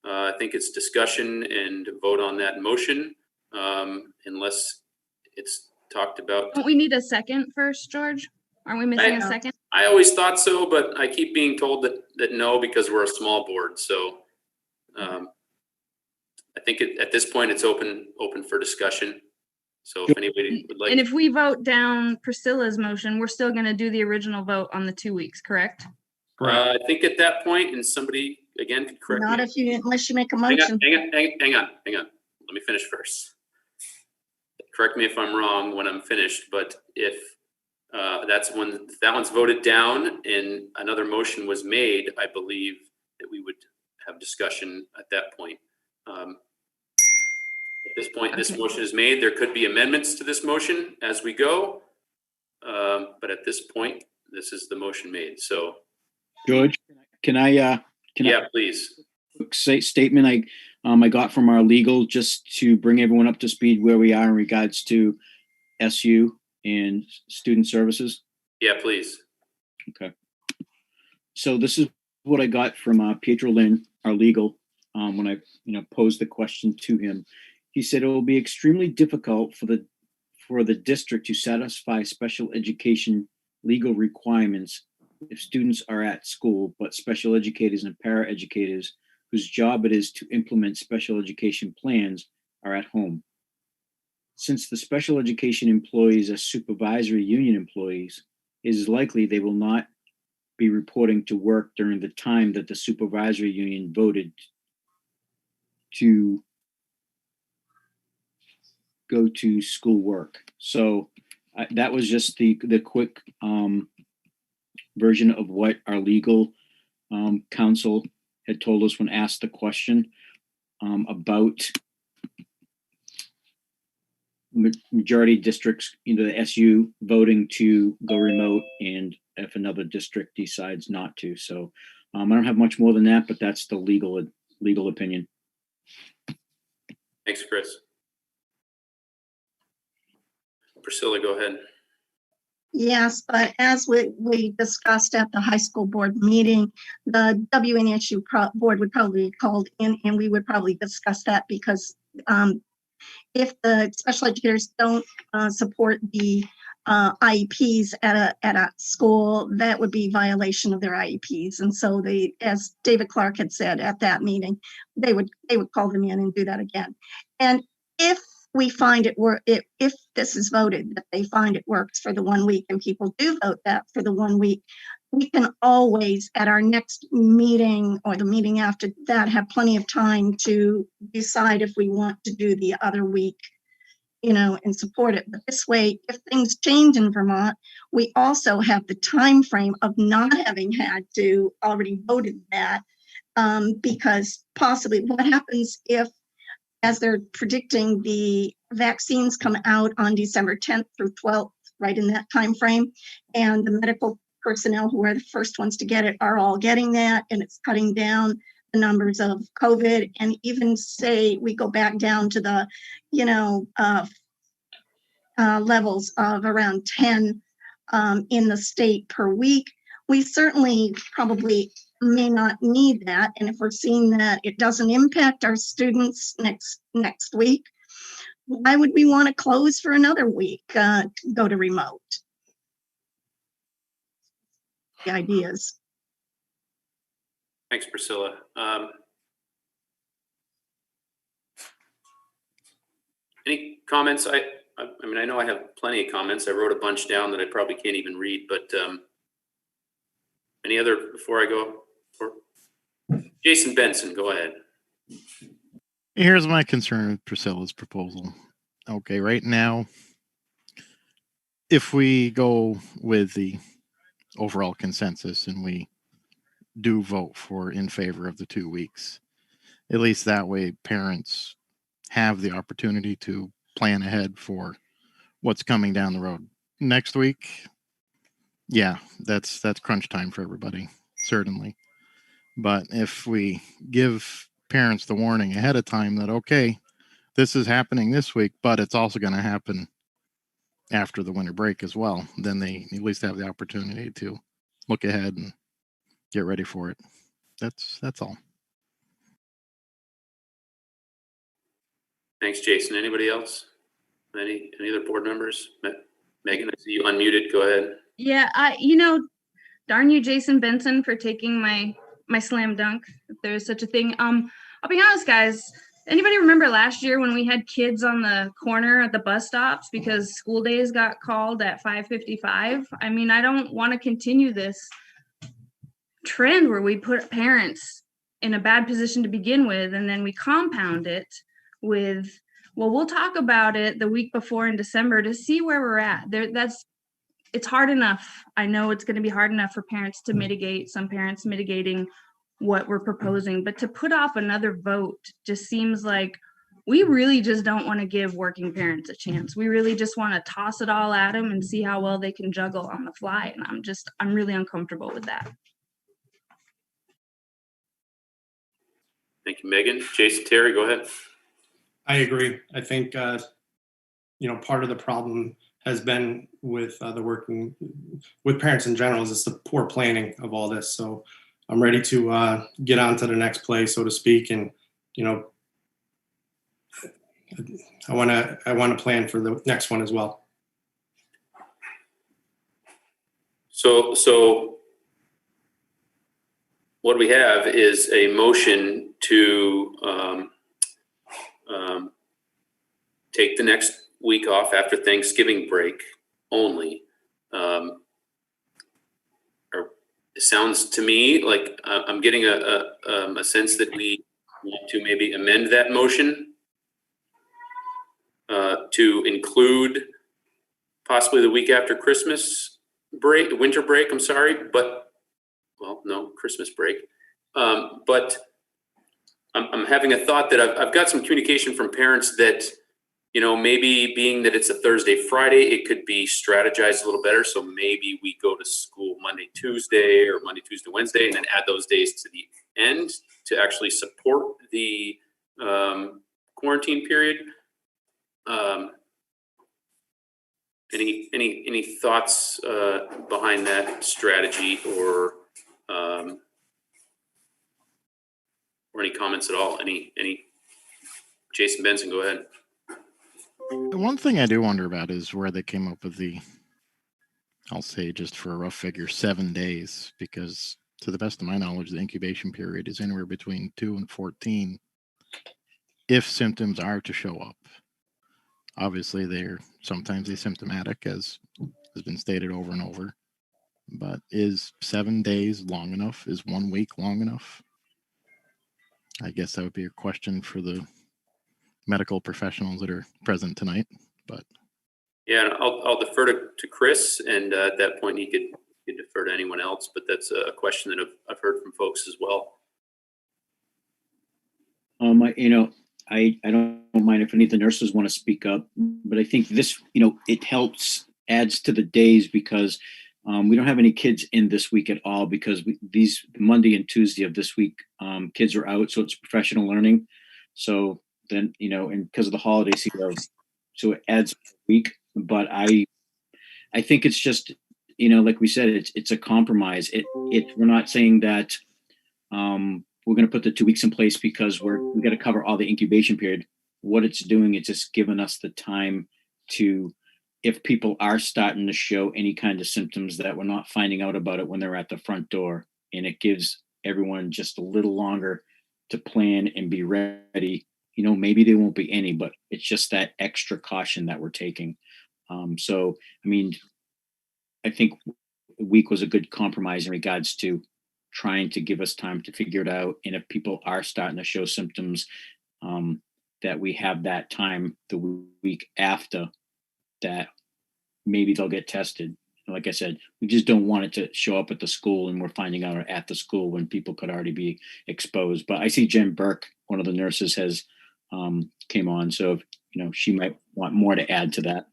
I think it's discussion and vote on that motion, unless it's talked about. Don't we need a second first, George? Aren't we missing a second? I always thought so, but I keep being told that no, because we're a small board. So I think at this point it's open for discussion. So if anybody would like. And if we vote down Priscilla's motion, we're still going to do the original vote on the 2 weeks, correct? I think at that point, and somebody again could correct Not me. if you, unless you make a Hang motion. on. Let me finish first. Correct me if I'm wrong when I'm finished, but if that's when that one's voted down and another motion was made, I believe that we would have discussion at that point. At this point, this motion is made. There could be amendments to this motion as we go. But at this point, this is the motion made. So George, can I please. quick statement I got from our legal, just to bring everyone up to speed where we are in regards to SU and student services? Yeah, please. Okay. So this is what I got from Pietro Lynn, our legal, when I posed the question to him. He said it will be extremely difficult for the district to satisfy special education legal requirements if students are at school, but special educators and paraeducators whose job it is to implement special education plans are at home. Since the special education employees are supervisory union employees, it is likely they will not be reporting to work during the time that the supervisory union voted to go to school work. So that was just the quick version of what our legal counsel had told us when asked the question about majority districts, the SU voting to go remote, and if another district decides not to. So I don't have much more than that, but that's the legal opinion. Thanks, Chris. Priscilla, go ahead. Yes, but as we discussed at the high school board meeting, the WNSU board would probably be called in, and we would probably discuss that, because if the special educators don't support the IEPs at a school, that would be violation of their IEPs. And so they, as David Clark had said at that meeting, they would call them in and do that again. And if we find if this is voted, that they find it works for the 1 week and people do vote that for the 1 week, we can always at our next meeting or the meeting after that have plenty of time to decide if we want to do the other week, and support it. But this way, if things change in Vermont, we also have the time frame of not having had to already voted that, because possibly what happens if, as they're predicting, the vaccines come out on December 10th through 12th, right in that time frame, and the medical personnel who are the first ones to get it are all getting that, and it's cutting down the numbers of COVID. And even say we go back down to the, levels of around 10 in the state per week, we certainly probably may not need that. And if we're seeing that it doesn't impact our students next week, why would we want to close for another week, go to remote? The ideas. Thanks, Priscilla. Any comments? I mean, I know I have plenty of comments. I wrote a bunch down that I probably can't even read, but any other before I go? Jason Benson, go ahead. Here's my concern with Priscilla's proposal. Okay, right now, if we go with the overall consensus and we do vote in favor of the 2 weeks, at least that way parents have the opportunity to plan ahead for what's coming down the road. Next week, yeah, that's crunch time for everybody, certainly. But if we give parents the warning ahead of time that, okay, this is happening this week, but it's also going to happen after the winter break as well, then they at least have the opportunity to look ahead and get ready for it. That's all. Thanks, Jason. Anybody else? Any other board members? Megan, I see you unmuted. Go ahead. Yeah, darn you, Jason Benson, for taking my slam dunk, if there's such a thing. I'll be honest, guys. Anybody remember last year when we had kids on the corner at the bus stops because school days got called at 5:55? I mean, I don't want to continue this trend where we put parents in a bad position to begin with, and then we compound it with, well, we'll talk about it the week before in December to see where we're at. It's hard enough. I know it's going to be hard enough for parents to mitigate, some parents mitigating what we're proposing, but to put off another vote just seems like we really just don't want to give working parents a chance. We really just want to toss it all at them and see how well they can juggle on the fly. And I'm really uncomfortable with that. Thank you, Megan. Jason, Terry, go ahead. I agree. I think, part of the problem has been with with parents in general is just the poor planning of all this. So I'm ready to get on to the next play, so to speak. And, I want to plan for the next one as well. So what we have is a motion to take the next week off after Thanksgiving break only. It sounds to me like I'm getting a sense that we want to maybe amend that motion to include possibly the week after Christmas break, winter break, I'm sorry, Christmas break. But I'm having a thought that I've got some communication from parents that, maybe being that it's a Thursday, Friday, it could be strategized a little better. So maybe we go to school Monday, Tuesday, or Monday, Tuesday, Wednesday, and then add those days to the end to actually support the quarantine period. Any thoughts behind that strategy or any comments at all? Any Jason Benson, go ahead. The one thing I do wonder about is where they came up with I'll say just for a rough figure, 7 days, because to the best of my knowledge, the incubation period is anywhere between 2 and 14 if symptoms are to show up. Obviously, they're sometimes asymptomatic, as has been stated over and over. But is 7 days long enough? Is 1 week long enough? I guess that would be a question for the medical professionals that are present tonight. But yeah, I'll defer to Chris, and at that point he could defer to anyone else. But that's a question that I've heard from folks as well. I don't mind if any of the nurses want to speak up, but I think this, it adds to the days because we don't have any kids in this week at all because these Monday and Tuesday of this week, kids are out. So it's professional learning. So then, and because of the holiday season, so it adds a week, but I think it's just, like we said, it's a compromise. We're not saying that, we're going to put the 2 weeks in place because we got to cover all the incubation period. What it's doing, it's just giving us the time to, if people are starting to show any kind of symptoms, that we're not finding out about it when they're at the front door. And it gives everyone just a little longer to plan and be ready. Maybe there won't be any, but it's just that extra caution that we're taking. So, I think a week was a good compromise in regards to trying to give us time to figure it out. And if people are starting to show symptoms, that we have that time the week after that maybe they'll get tested. Like I said, we just don't want it to show up at the school and we're finding out at the school when people could already be exposed. But I see Jen Burke, one of the nurses, has came on. So, she might want more to add to that.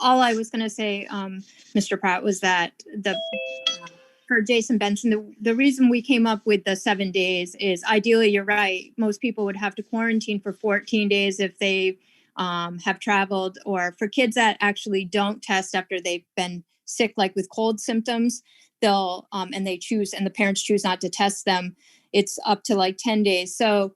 All I was going to say, Mr. Pratt, was that for Jason Benson, the reason we came up with the 7 days is ideally, you're right. Most people would have to quarantine for 14 days if they have traveled, or for kids that actually don't test after they've been sick, like with cold symptoms, they'll, and the parents choose not to test them. It's up to like 10 days. So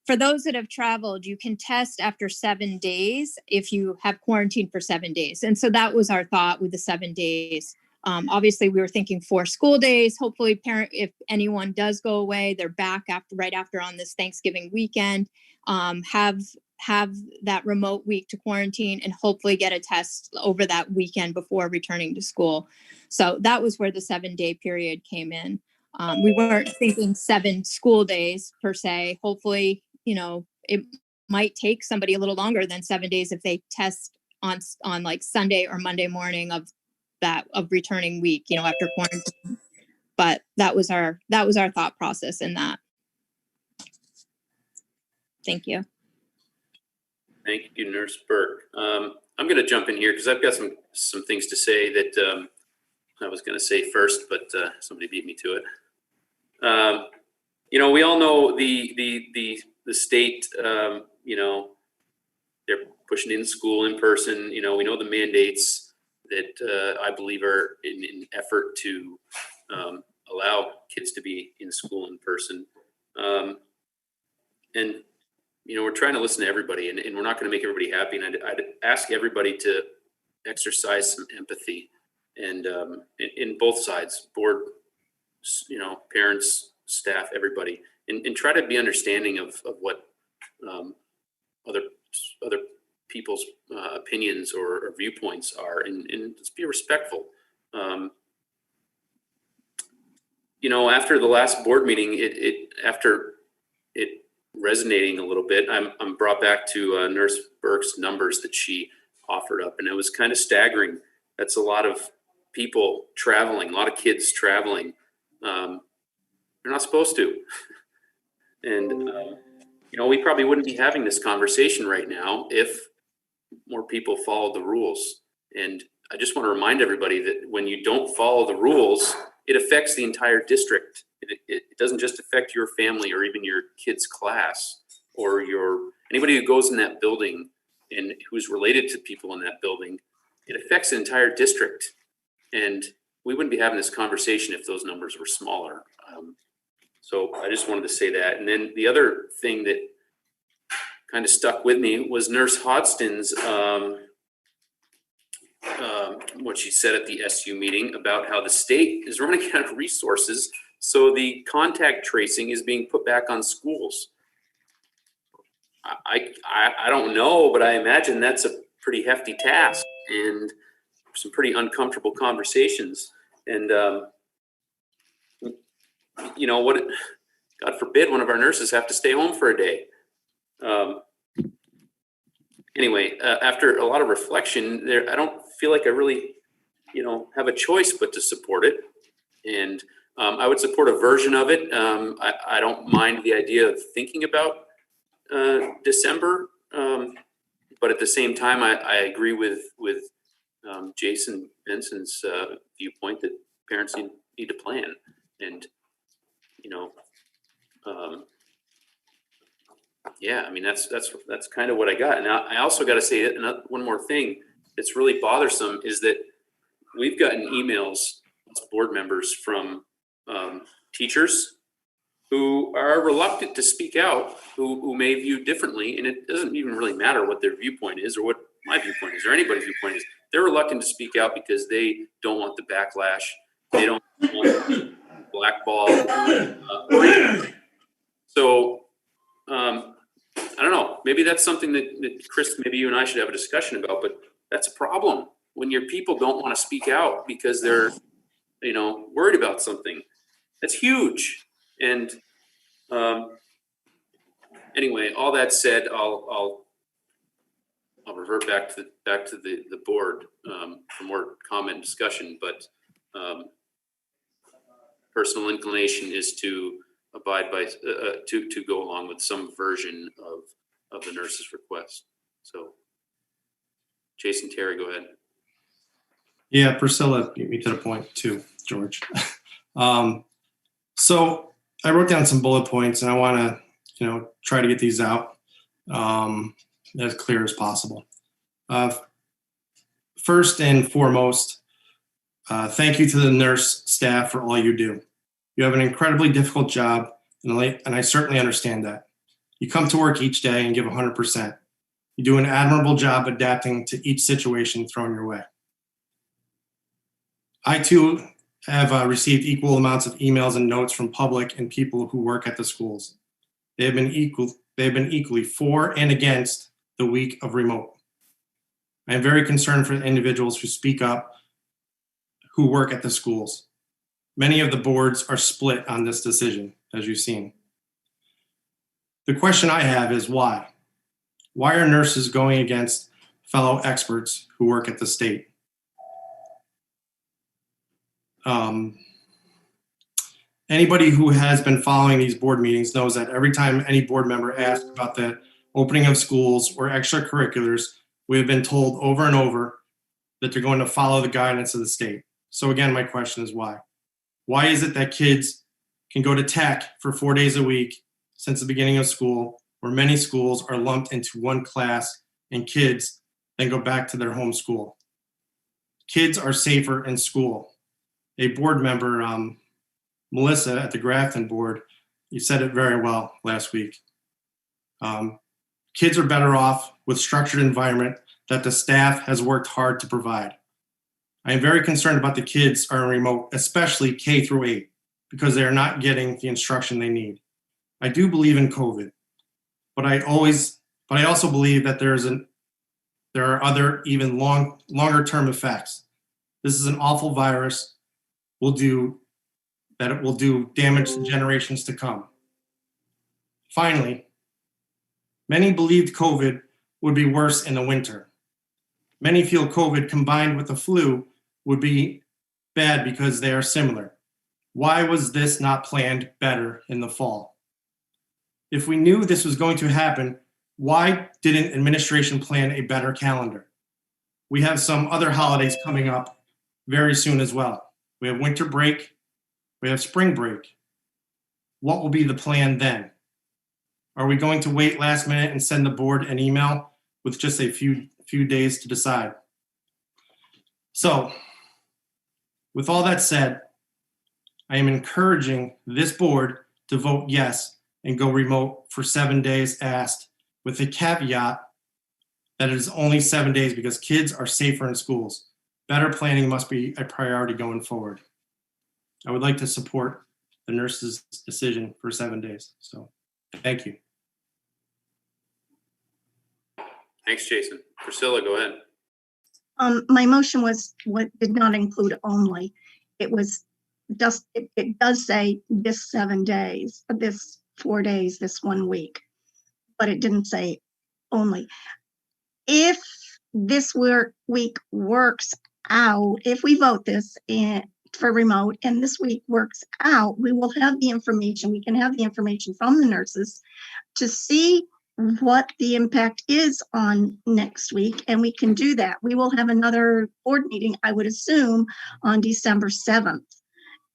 for those that have traveled, you can test after 7 days if you have quarantined for 7 days. And so that was our thought with the 7 days. Obviously, we were thinking 4 school days. Hopefully, if anyone does go away, they're back right after on this Thanksgiving weekend. Have that remote week to quarantine and hopefully get a test over that weekend before returning to school. So that was where the 7-day period came in. We weren't thinking 7 school days per se. Hopefully, it might take somebody a little longer than 7 days if they test on like Sunday or Monday morning of returning week, after quarantine. But that was our thought process in that. Thank you. Thank you, Nurse Burke. I'm going to jump in here because I've got some things to say that I was going to say first, but somebody beat me to it. We all know the state. They're pushing in school in person. We know the mandates that I believe are in an effort to allow kids to be in school in person. And we're trying to listen to everybody, and we're not going to make everybody happy. And I'd ask everybody to exercise some empathy, and in both sides, board, parents, staff, everybody, and try to be understanding of what other people's opinions or viewpoints are, and just be respectful. After the last board meeting, after it resonating a little bit, I'm brought back to Nurse Burke's numbers that she offered up, and it was kind of staggering. That's a lot of people traveling, a lot of kids traveling. They're not supposed to. And, we probably wouldn't be having this conversation right now if more people followed the rules. And I just want to remind everybody that when you don't follow the rules, it affects the entire district. It doesn't just affect your family or even your kid's class or anybody who goes in that building and who's related to people in that building. It affects the entire district. And we wouldn't be having this conversation if those numbers were smaller. So I just wanted to say that. And then the other thing that kind of stuck with me was Nurse Hodgson's, what she said at the SU meeting about how the state is running out of resources. So the contact tracing is being put back on schools. I don't know, but I imagine that's a pretty hefty task and some pretty uncomfortable conversations. And, God forbid one of our nurses have to stay home for a day. Anyway, after a lot of reflection there, I don't feel like I really, have a choice but to support it. And I would support a version of it. I don't mind the idea of thinking about December. But at the same time, I agree with Jason Benson's viewpoint that parents need to plan. And, that's kind of what I got. And I also got to say one more thing that's really bothersome is that we've gotten emails as board members from teachers who are reluctant to speak out, who may view differently. And it doesn't even really matter what their viewpoint is or what my viewpoint is or anybody's viewpoint is. They're reluctant to speak out because they don't want the backlash. They don't want blackball. So I don't know. Maybe that's something that Chris, maybe you and I should have a discussion about. But that's a problem when your people don't want to speak out because they're, worried about something. That's huge. And anyway, all that said, I'll revert back to the board for more comment and discussion. But personal inclination is to abide by to go along with some version of the nurse's request. So, Jason, Terry, go ahead. Yeah, Priscilla beat me to the point too, George. So I wrote down some bullet points, and I want to, try to get these out as clear as possible. First and foremost, thank you to the nurse staff for all you do. You have an incredibly difficult job, and I certainly understand that. You come to work each day and give 100%. You do an admirable job adapting to each situation thrown your way. I too have received equal amounts of emails and notes from public and people who work at the schools. They have been equally for and against the week of remote. I am very concerned for the individuals who speak up, who work at the schools. Many of the boards are split on this decision, as you've seen. The question I have is why? Why are nurses going against fellow experts who work at the state? Anybody who has been following these board meetings knows that every time any board member asks about the opening of schools or extracurriculars, we have been told over and over that they're going to follow the guidance of the state. So again, my question is why? Why is it that kids can go to tech for 4 days a week since the beginning of school, where many schools are lumped into one class and kids then go back to their home school? Kids are safer in school. A board member, Melissa at the Grafton board, you said it very well last week. Kids are better off with structured environment that the staff has worked hard to provide. I am very concerned about the kids are in remote, especially K through 8, because they are not getting the instruction they need. I do believe in COVID, but I also believe that there are other even longer term effects. This is an awful virus. It will do damage to generations to come. Finally, many believed COVID would be worse in the winter. Many feel COVID combined with the flu would be bad because they are similar. Why was this not planned better in the fall? If we knew this was going to happen, why didn't administration plan a better calendar? We have some other holidays coming up very soon as well. We have winter break, we have spring break. What will be the plan then? Are we going to wait last minute and send the board an email with just a few days to decide? So, with all that said, I am encouraging this board to vote yes and go remote for 7 days asked, with the caveat that it is only 7 days because kids are safer in schools. Better planning must be a priority going forward. I would like to support the nurse's decision for 7 days. So, thank you. Thanks, Jason. Priscilla, go ahead. My motion did not include only. It was just, it does say this 7 days, this 4 days, this 1 week, but it didn't say only. If this week works out, if we vote this for remote and this week works out, we will have the information. We can have the information from the nurses to see what the impact is on next week, and we can do that. We will have another board meeting, I would assume, on December 7th.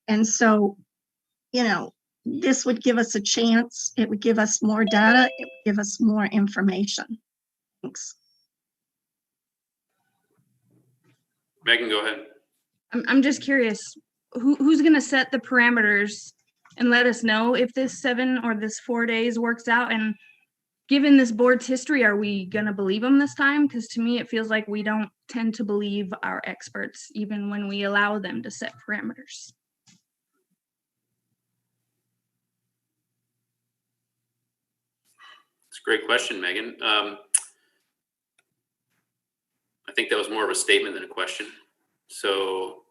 And so, this would give us a chance. It would give us more data. It would give us more information. Thanks. Megan, go ahead. I'm just curious, who's going to set the parameters and let us know if this 7 or this 4 days works out? And given this board's history, are we going to believe them this time? Because to me, it feels like we don't tend to believe our experts, even when we allow them to set parameters. It's a great question, Megan. I think that was more of a statement than a question. So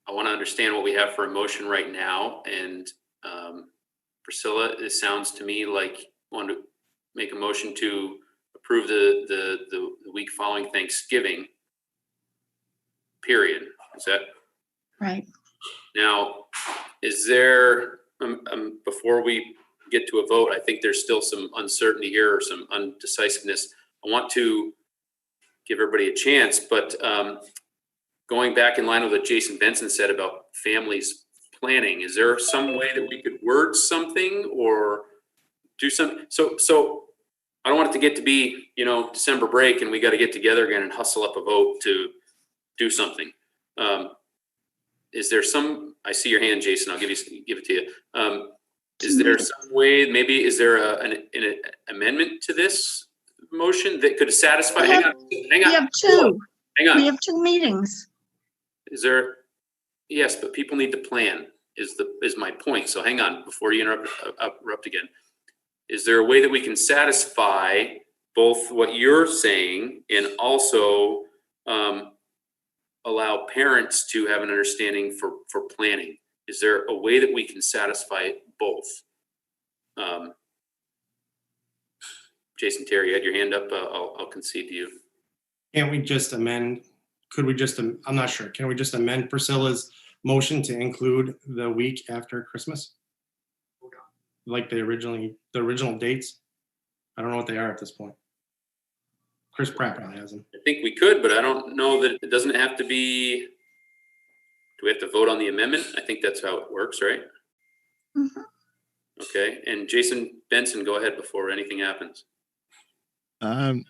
I want to understand what we have for a motion right now. And Priscilla, it sounds to me like you want to make a motion to approve the week following Thanksgiving, period. Is that right? Now, is there, before we get to a vote, I think there's still some uncertainty here or some undecisiveness. I want to give everybody a chance, but going back in line with what Jason Benson said about families planning, is there some way that we could word something or do something? So I don't want it to get to be, December break and we got to get together again and hustle up a vote to do something. Is there I see your hand, Jason, I'll give it to you. Is there some way, maybe, is there an amendment to this motion that could satisfy? Hang on. We have two. Hang on. We have 2 meetings. Is there, yes, but people need to plan is my point. So hang on, before you interrupt again. Is there a way that we can satisfy both what you're saying and also allow parents to have an understanding for planning? Is there a way that we can satisfy both? Jason Terry, you had your hand up. I'll concede to you. Can't we just amend? Could we just, I'm not sure. Can we just amend Priscilla's motion to include the week after Christmas? Like the original dates? I don't know what they are at this point. Chris Pratt probably has them. I think we could, but I don't know that it doesn't have to be. Do we have to vote on the amendment? I think that's how it works, right? Mhm. Okay, and Jason Benson, go ahead before anything happens.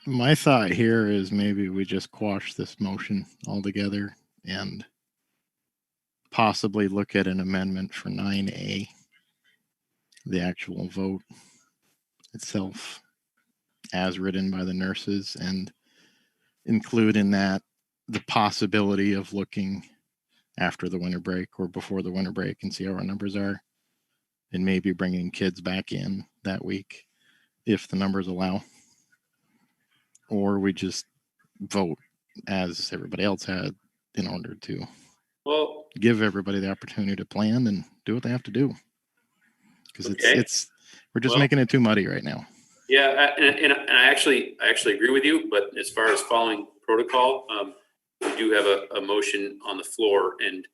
My thought here is maybe we just quash this motion altogether and possibly look at an amendment for 9A, the actual vote itself as written by the nurses, and include in that the possibility of looking after the winter break or before the winter break and see how our numbers are, and maybe bringing kids back in that week if the numbers allow. Or we just vote as everybody else had in order to give everybody the opportunity to plan and do what they have to do. Because we're just making it too muddy right now. Yeah, and I actually agree with you. But as far as following protocol, we do have a motion on the floor, and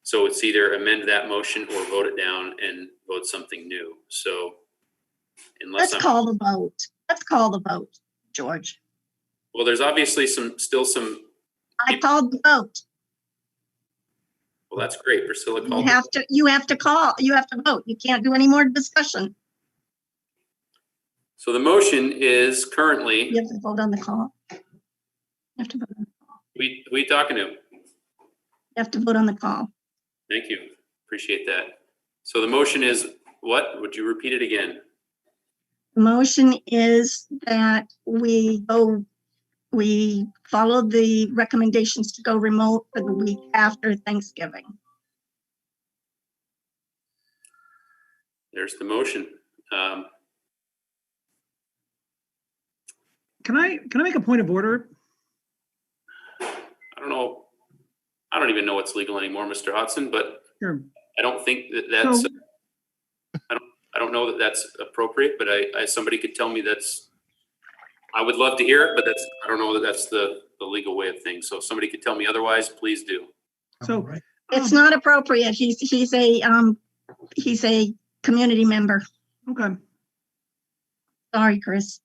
so it's either amend that motion or vote it down and vote something new. So Let's call the vote. Let's call the vote, George. Well, there's obviously still some. I called the vote. Well, that's great. Priscilla called. You have to vote. You can't do any more discussion. So the motion is currently. You have to vote on the call. You have to vote on the call. Who are you talking to? You have to vote on the call. Thank you. Appreciate that. So the motion is what? Would you repeat it again? The motion is that we follow the recommendations to go remote for the week after Thanksgiving. There's the motion. Can I make a point of order? I don't know. I don't even know what's legal anymore, Mr. Hodson, but Sure. I don't think that's. So, I don't know that that's appropriate, but somebody could tell me that's. I would love to hear it, but I don't know that that's the legal way of things. So if somebody could tell me otherwise, please do. So it's not appropriate. He's a community member. Okay. Sorry, Chris.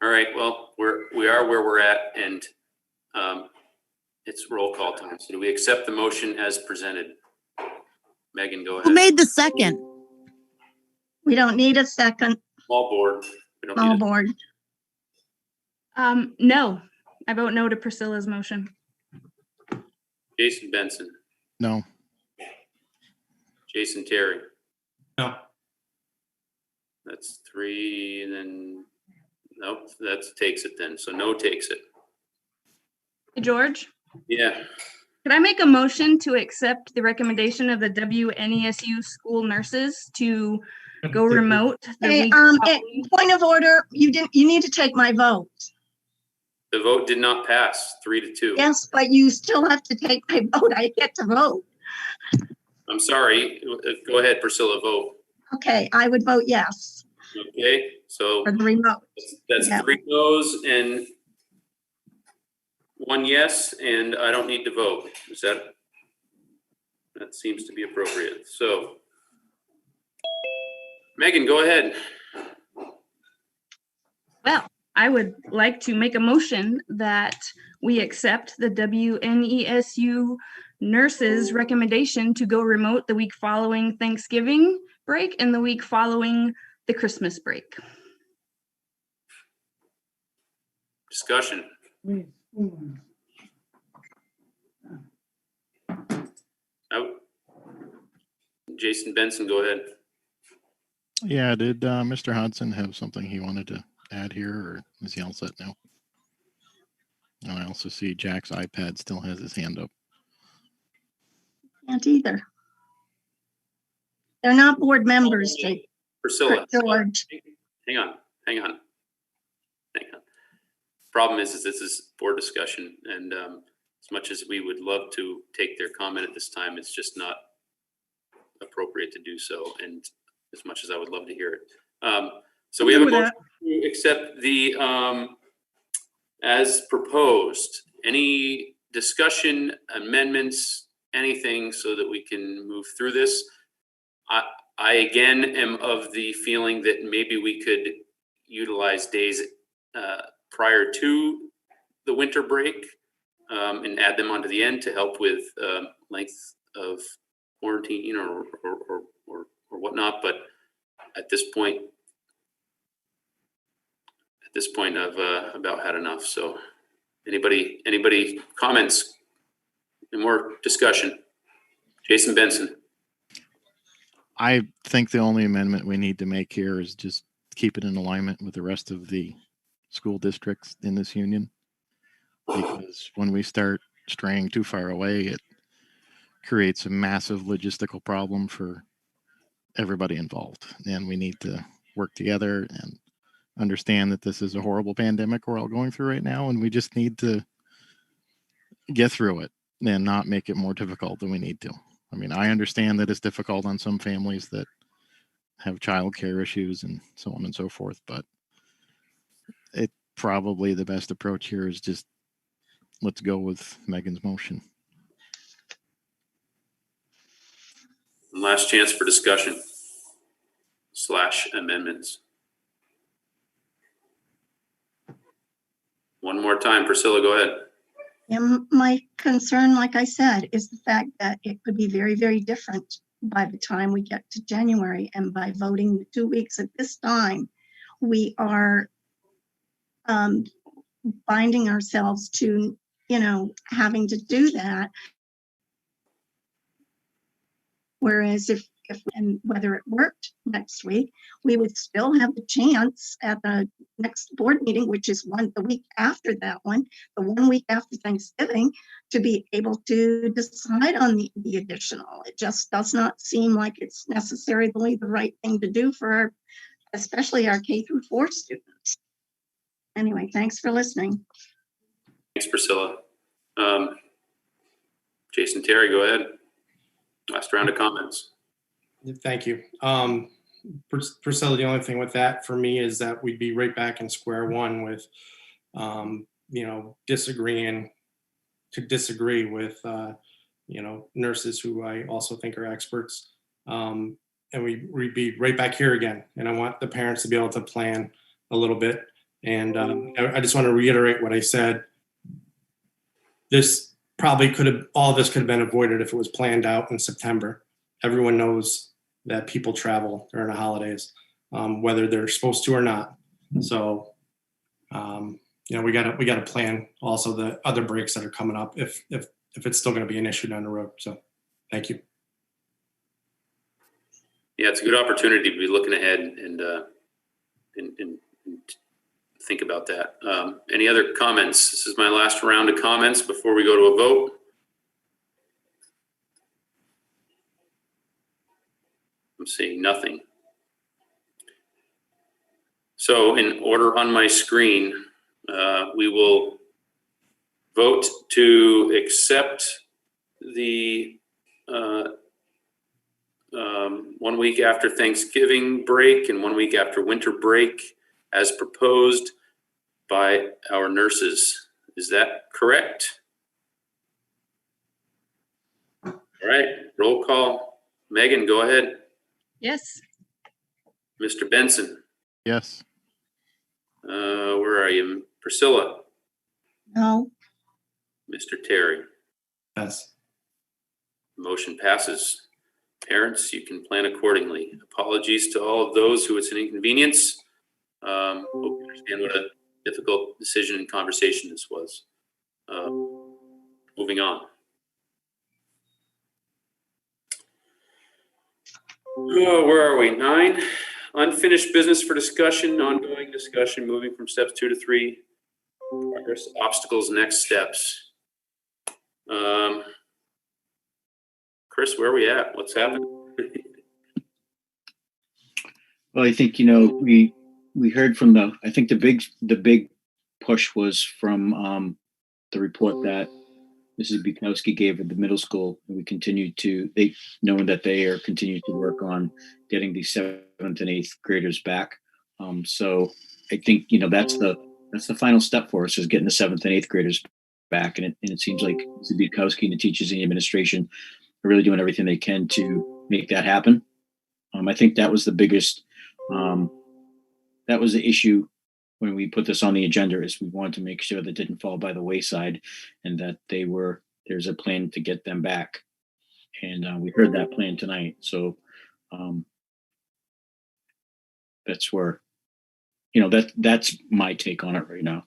All right. Well, we are where we're at, and it's roll call time. So do we accept the motion as presented? Megan, go ahead. Who made the second? We don't need a second. Small board. We don't Small need board. No, I vote no to Priscilla's motion. Jason Benson. No. Jason Terry. No. That's 3, and then nope, that takes it then. So no takes it. Hey, George, Yeah. could I make a motion to accept the recommendation of the WNESU school nurses to go remote? Hey, point of order, you need to take my vote. The vote did not pass 3-2. Yes, but you still have to take my vote. I get to vote. I'm sorry. Go ahead, Priscilla, vote. Okay, I would vote yes Okay, so for the remote. that's Yeah. 3 no's and 1 yes, and I don't need to vote. That seems to be appropriate. So Megan, go ahead. Well, I would like to make a motion that we accept the WNESU nurses' recommendation to go remote the week following Thanksgiving break and the week following the Christmas break. Discussion. Jason Benson, go ahead. Yeah, did Mr. Hodson have something he wanted to add here, or is he all set now? And I also see Jack's iPad still has his hand up. Can't either. They're not board members, Jake. Priscilla, George. hang on. Problem is this is board discussion, and as much as we would love to take their comment at this time, it's just not appropriate to do so. And as much as I would love to hear it. So we have a motion to accept the as proposed. Any discussion, amendments, anything so that we can move through this? I again am of the feeling that maybe we could utilize days prior to the winter break and add them onto the end to help with length of quarantine or whatnot. But at this point I've about had enough. So anybody comments and more discussion? Jason Benson. I think the only amendment we need to make here is just keep it in alignment with the rest of the school districts in this union. Because when we start straying too far away, it creates a massive logistical problem for everybody involved. And we need to work together and understand that this is a horrible pandemic we're all going through right now. And we just need to get through it and not make it more difficult than we need to. I mean, I understand that it's difficult on some families that have childcare issues and so on and so forth, but it probably the best approach here is just let's go with Megan's motion. Last chance for discussion / amendments. One more time, Priscilla, go ahead. And my concern, like I said, is the fact that it could be very, very different by the time we get to January. And by voting 2 weeks at this time, we are binding ourselves to, having to do that. Whereas if and whether it worked next week, we would still have the chance at the next board meeting, which is the week after that one, the 1 week after Thanksgiving, to be able to decide on the additional. It just does not seem like it's necessarily the right thing to do for especially our K-4 students. Anyway, thanks for listening. Thanks, Priscilla. Jason Terry, go ahead. Last round of comments. Thank you. Priscilla, the only thing with that for me is that we'd be right back in square one with, disagreeing to disagree with, nurses who I also think are experts. And we'd be right back here again. And I want the parents to be able to plan a little bit. And I just want to reiterate what I said. All this could have been avoided if it was planned out in September. Everyone knows that people travel during the holidays, whether they're supposed to or not. So, we got to plan also the other breaks that are coming up if it's still going to be an issue down the road. So, thank you. Yeah, it's a good opportunity to be looking ahead and think about that. Any other comments? This is my last round of comments before we go to a vote. I'm seeing nothing. So in order on my screen, we will vote to accept the 1 week after Thanksgiving break and 1 week after winter break as proposed by our nurses. Is that correct? All right, roll call. Megan, go ahead. Yes. Mr. Benson. Yes. Where are you? Priscilla. No. Mr. Terry. Yes. Motion passes. Parents, you can plan accordingly. Apologies to all of those who it's an inconvenience. Hope you understand what a difficult decision and conversation this was. Moving on. Oh, where are we? 9. Unfinished business for discussion, ongoing discussion, moving from steps 2 to 3. Progress, obstacles, next steps. Chris, where are we at? What's happening? Well, I think, we heard from I think the big push was from the report that Mrs. Bukowski gave at the middle school. And we continued knowing that they are continuing to work on getting the 7th and 8th graders back. So I think, that's the final step for us, is getting the 7th and 8th graders back. And it seems like Mrs. Bukowski and the teachers and the administration are really doing everything they can to make that happen. I think that was the biggest, that was the issue when we put this on the agenda, is we wanted to make sure that didn't fall by the wayside, and that there's a plan to get them back. And we heard that plan tonight. So that's where, that's my take on it right now.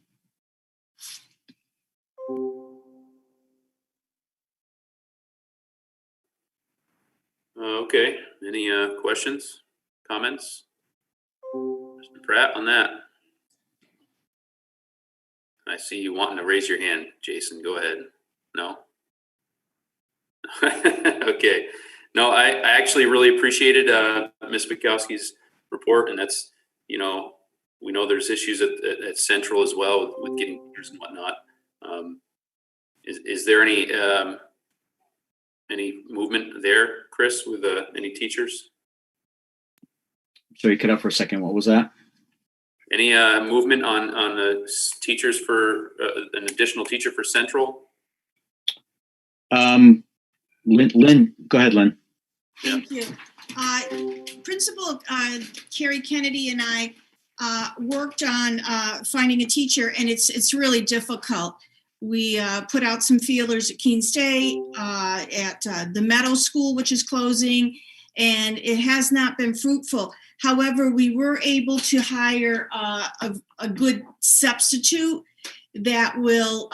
Okay, any questions, comments? Mr. Pratt on that? I see you wanting to raise your hand, Jason. Go ahead. No? Okay. No, I actually really appreciated Ms. Bukowski's report, and that's, we know there's issues at Central as well with getting teachers and whatnot. Is there any movement there, Chris, with any teachers? So you cut out for a second. What was that? Any movement on the teachers for an additional teacher for Central? Lynn, go ahead, Lynn. Thank you. Principal Carrie Kennedy and I worked on finding a teacher, and it's really difficult. We put out some feelers at Keene State, at the Meadow School, which is closing, and it has not been fruitful. However, we were able to hire a good substitute that will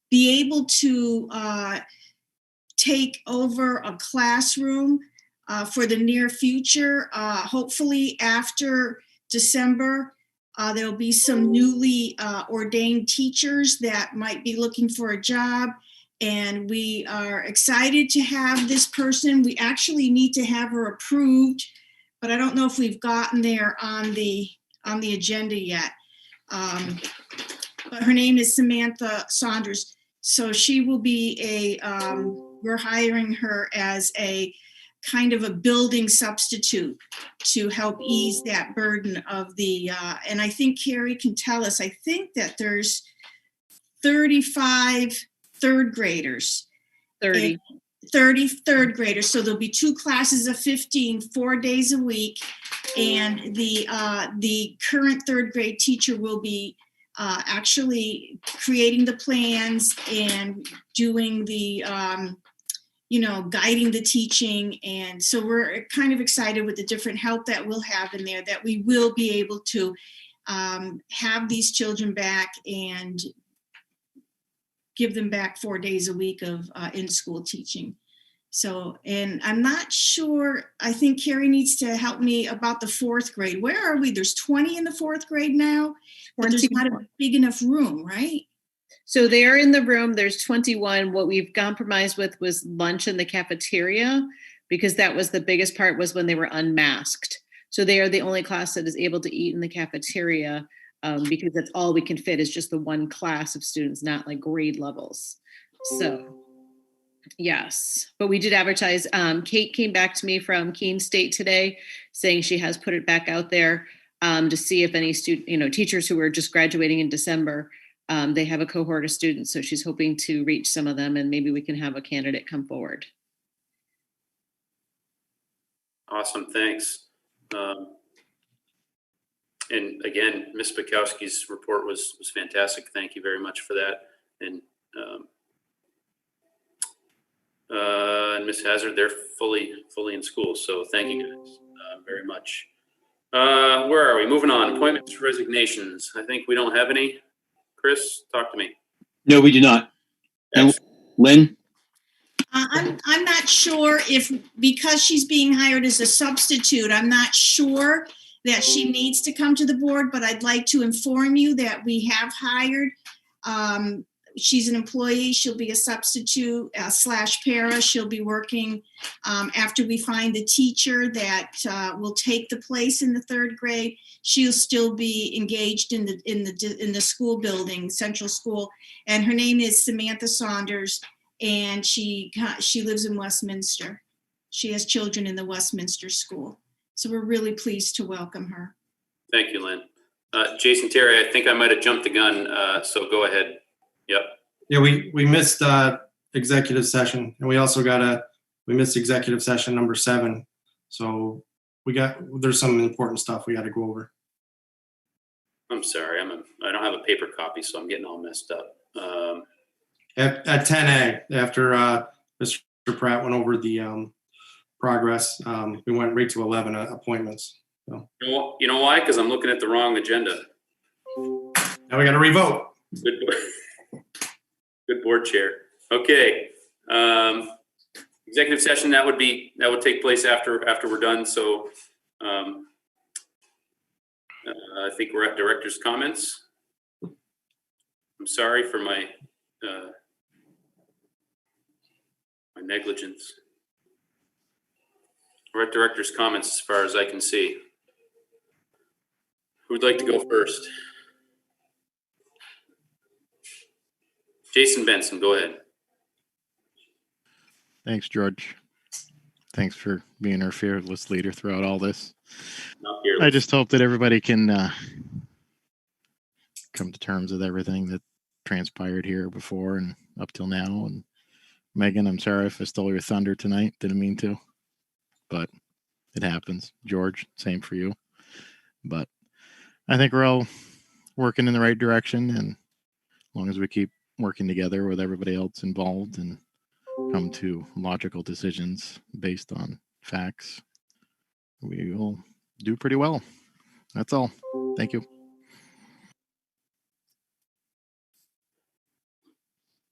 be able to take over a classroom for the near future. Hopefully after December, there'll be some newly ordained teachers that might be looking for a job. And we are excited to have this person. We actually need to have her approved, but I don't know if we've gotten there on the agenda yet. But her name is Samantha Saunders. So she will be we're hiring her as a kind of a building substitute to help ease that burden of and I think Carrie can tell us, I think that there's 35 third graders. 30 third graders. So there'll be 2 classes of 15, 4 days a week. And the current third grade teacher will be actually creating the plans and doing the, guiding the teaching. And so we're kind of excited with the different help that we'll have in there, that we will be able to have these children back and give them back 4 days a week of in-school teaching. So, and I'm not sure, I think Carrie needs to help me about the 4th grade. Where are we? There's 20 in the 4th grade now, but there's not a big enough room, right? So they're in the room, there's 21. What we've compromised with was lunch in the cafeteria, because that was the biggest part, was when they were unmasked. So they are the only class that is able to eat in the cafeteria, because that's all we can fit, is just the one class of students, not like grade levels. So yes, but we did advertise. Kate came back to me from Keene State today saying she has put it back out there to see if any teachers who were just graduating in December, they have a cohort of students. So she's hoping to reach some of them, and maybe we can have a candidate come forward. Awesome, thanks. And again, Ms. Bukowski's report was fantastic. Thank you very much for that. And Ms. Hazard, they're fully in school. So thank you guys very much. Where are we? Moving on. Appointments, resignations. I think we don't have any. Chris, talk to me. No, we do not. And Lynn? I'm not sure if, because she's being hired as a substitute, I'm not sure that she needs to come to the board, but I'd like to inform you that we have hired. She's an employee. She'll be a substitute / para. She'll be working after we find the teacher that will take the place in the 3rd grade. She'll still be engaged in the school building, Central School, and her name is Samantha Saunders, and she lives in Westminster. She has children in the Westminster School, so we're really pleased to welcome her. Thank you, Lynn. Jason Terry, I think I might have jumped the gun, so go ahead. Yep. Yeah, we missed executive session, and we also we missed executive session number 7. So there's some important stuff we got to go over. I'm sorry, I don't have a paper copy, so I'm getting all messed up. At 10A, after Mr. Pratt went over the progress, we went right to 11 appointments. So. You know why? Because I'm looking at the wrong agenda. Now we got to revote. Good board chair. Okay. Executive session, that would take place after we're done. So I think we're at director's comments. I'm sorry for my negligence. We're at director's comments as far as I can see. Who'd like to go first? Jason Benson, go ahead. Thanks, George. Thanks for being our fearless leader throughout all this. Not fearless. I just hope that everybody can come to terms with everything that transpired here before and up till now. And Megan, I'm sorry if I stole your thunder tonight. Didn't mean to, but it happens. George, same for you. But I think we're all working in the right direction, and as long as we keep working together with everybody else involved and come to logical decisions based on facts, we will do pretty well. That's all. Thank you.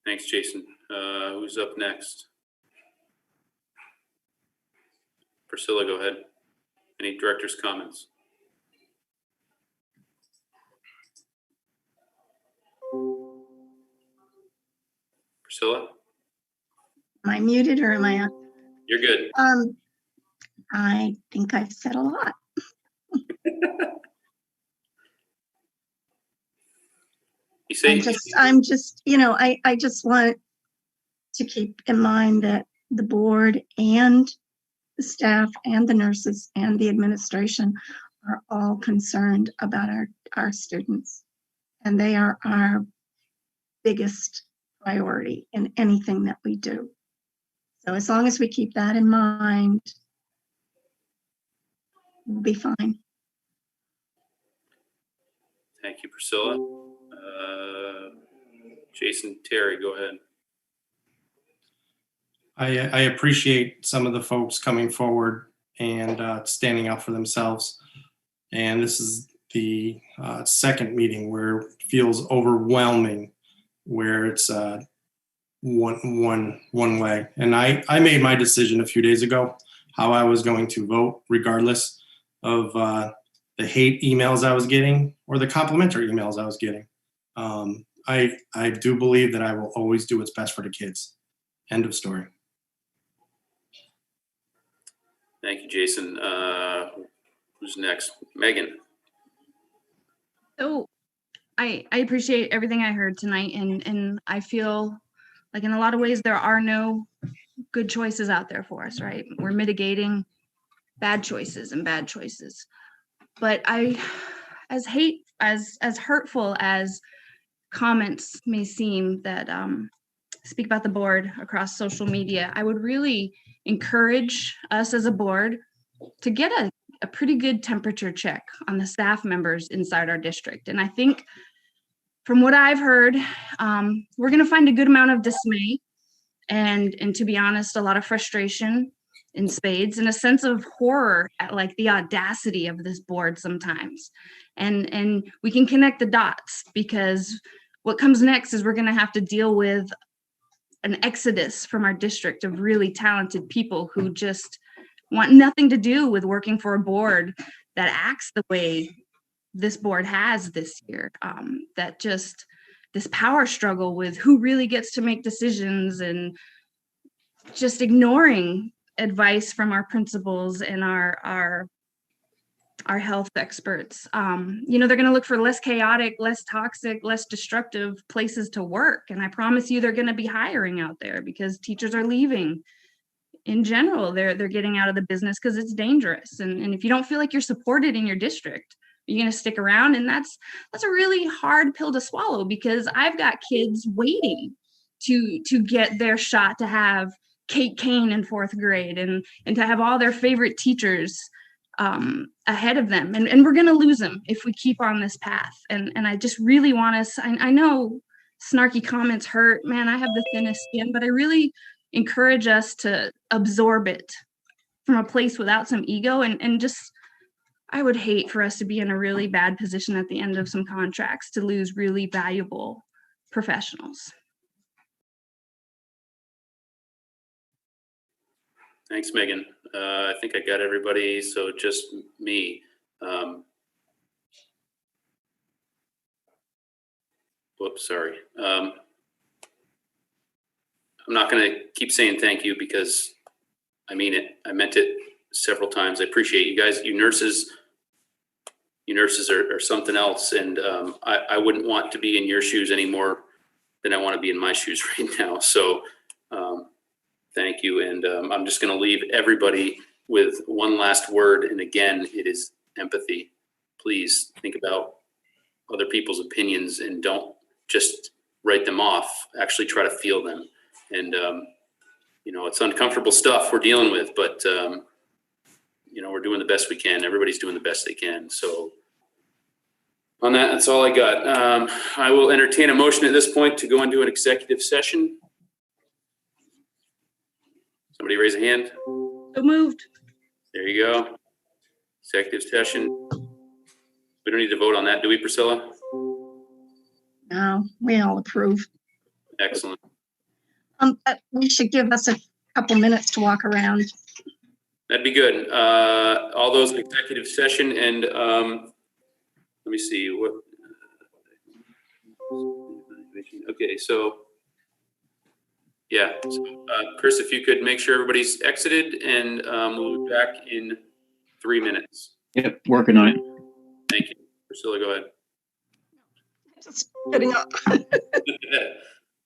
Thanks, Jason. Who's up next? Priscilla, go ahead. Any director's comments? Priscilla? Am I muted or am I on? You're good. I think I've said a lot. You say I'm just, I just want to keep in mind that the board and the staff and the nurses and the administration are all concerned about our students. And they are our biggest priority in anything that we do. So as long as we keep that in mind, we'll be fine. Thank you, Priscilla. Jason Terry, go ahead. I appreciate some of the folks coming forward and standing up for themselves. And this is the second meeting where it feels overwhelming, where it's one way. And I made my decision a few days ago how I was going to vote, regardless of the hate emails I was getting or the complimentary emails I was getting. I do believe that I will always do what's best for the kids. End of story. Thank you, Jason. Who's next? Megan. So I appreciate everything I heard tonight, and I feel like in a lot of ways there are no good choices out there for us, right? We're mitigating bad choices and bad choices. But as hurtful as comments may seem that speak about the board across social media, I would really encourage us as a board to get a pretty good temperature check on the staff members inside our district. And I think from what I've heard, we're going to find a good amount of dismay and to be honest, a lot of frustration in spades and a sense of horror at like the audacity of this board sometimes. And we can connect the dots, because what comes next is we're going to have to deal with an exodus from our district of really talented people who just want nothing to do with working for a board that acts the way this board has this year, that just this power struggle with who really gets to make decisions and just ignoring advice from our principals and our health experts. You know, they're going to look for less chaotic, less toxic, less destructive places to work. And I promise you, they're going to be hiring out there because teachers are leaving. In general, they're getting out of the business because it's dangerous. And if you don't feel like you're supported in your district, you're going to stick around. And that's a really hard pill to swallow, because I've got kids waiting to get their shot to have Kate Kane in 4th grade and to have all their favorite teachers ahead of them. And we're going to lose them if we keep on this path. And I just really want us, I know snarky comments hurt, man, I have the thinnest skin, but I really encourage us to absorb it from a place without some ego. And just, I would hate for us to be in a really bad position at the end of some contracts to lose really valuable professionals. Thanks, Megan. I think I got everybody, so just me. Whoops, sorry. I'm not going to keep saying thank you because I mean it. I meant it several times. I appreciate you guys. You nurses are something else. And I wouldn't want to be in your shoes anymore than I want to be in my shoes right now. So thank you. And I'm just going to leave everybody with one last word. And again, it is empathy. Please think about other people's opinions and don't just write them off. Actually try to feel them. And, you know, it's uncomfortable stuff we're dealing with, but, you know, we're doing the best we can. Everybody's doing the best they can. So on that, that's all I got. I will entertain a motion at this point to go into an executive session. Somebody raise a hand. So moved. There you go. Executive session. We don't need to vote on that, do we, Priscilla? No, we all approve. Excellent. But we should give us a couple minutes to walk around. That'd be good. All those in executive session, and let me see what. Okay, so yeah, so, Chris, if you could make sure everybody's exited, and we'll be back in 3 minutes. Yep, working on it. Thank you, Priscilla. Go ahead. Just getting up.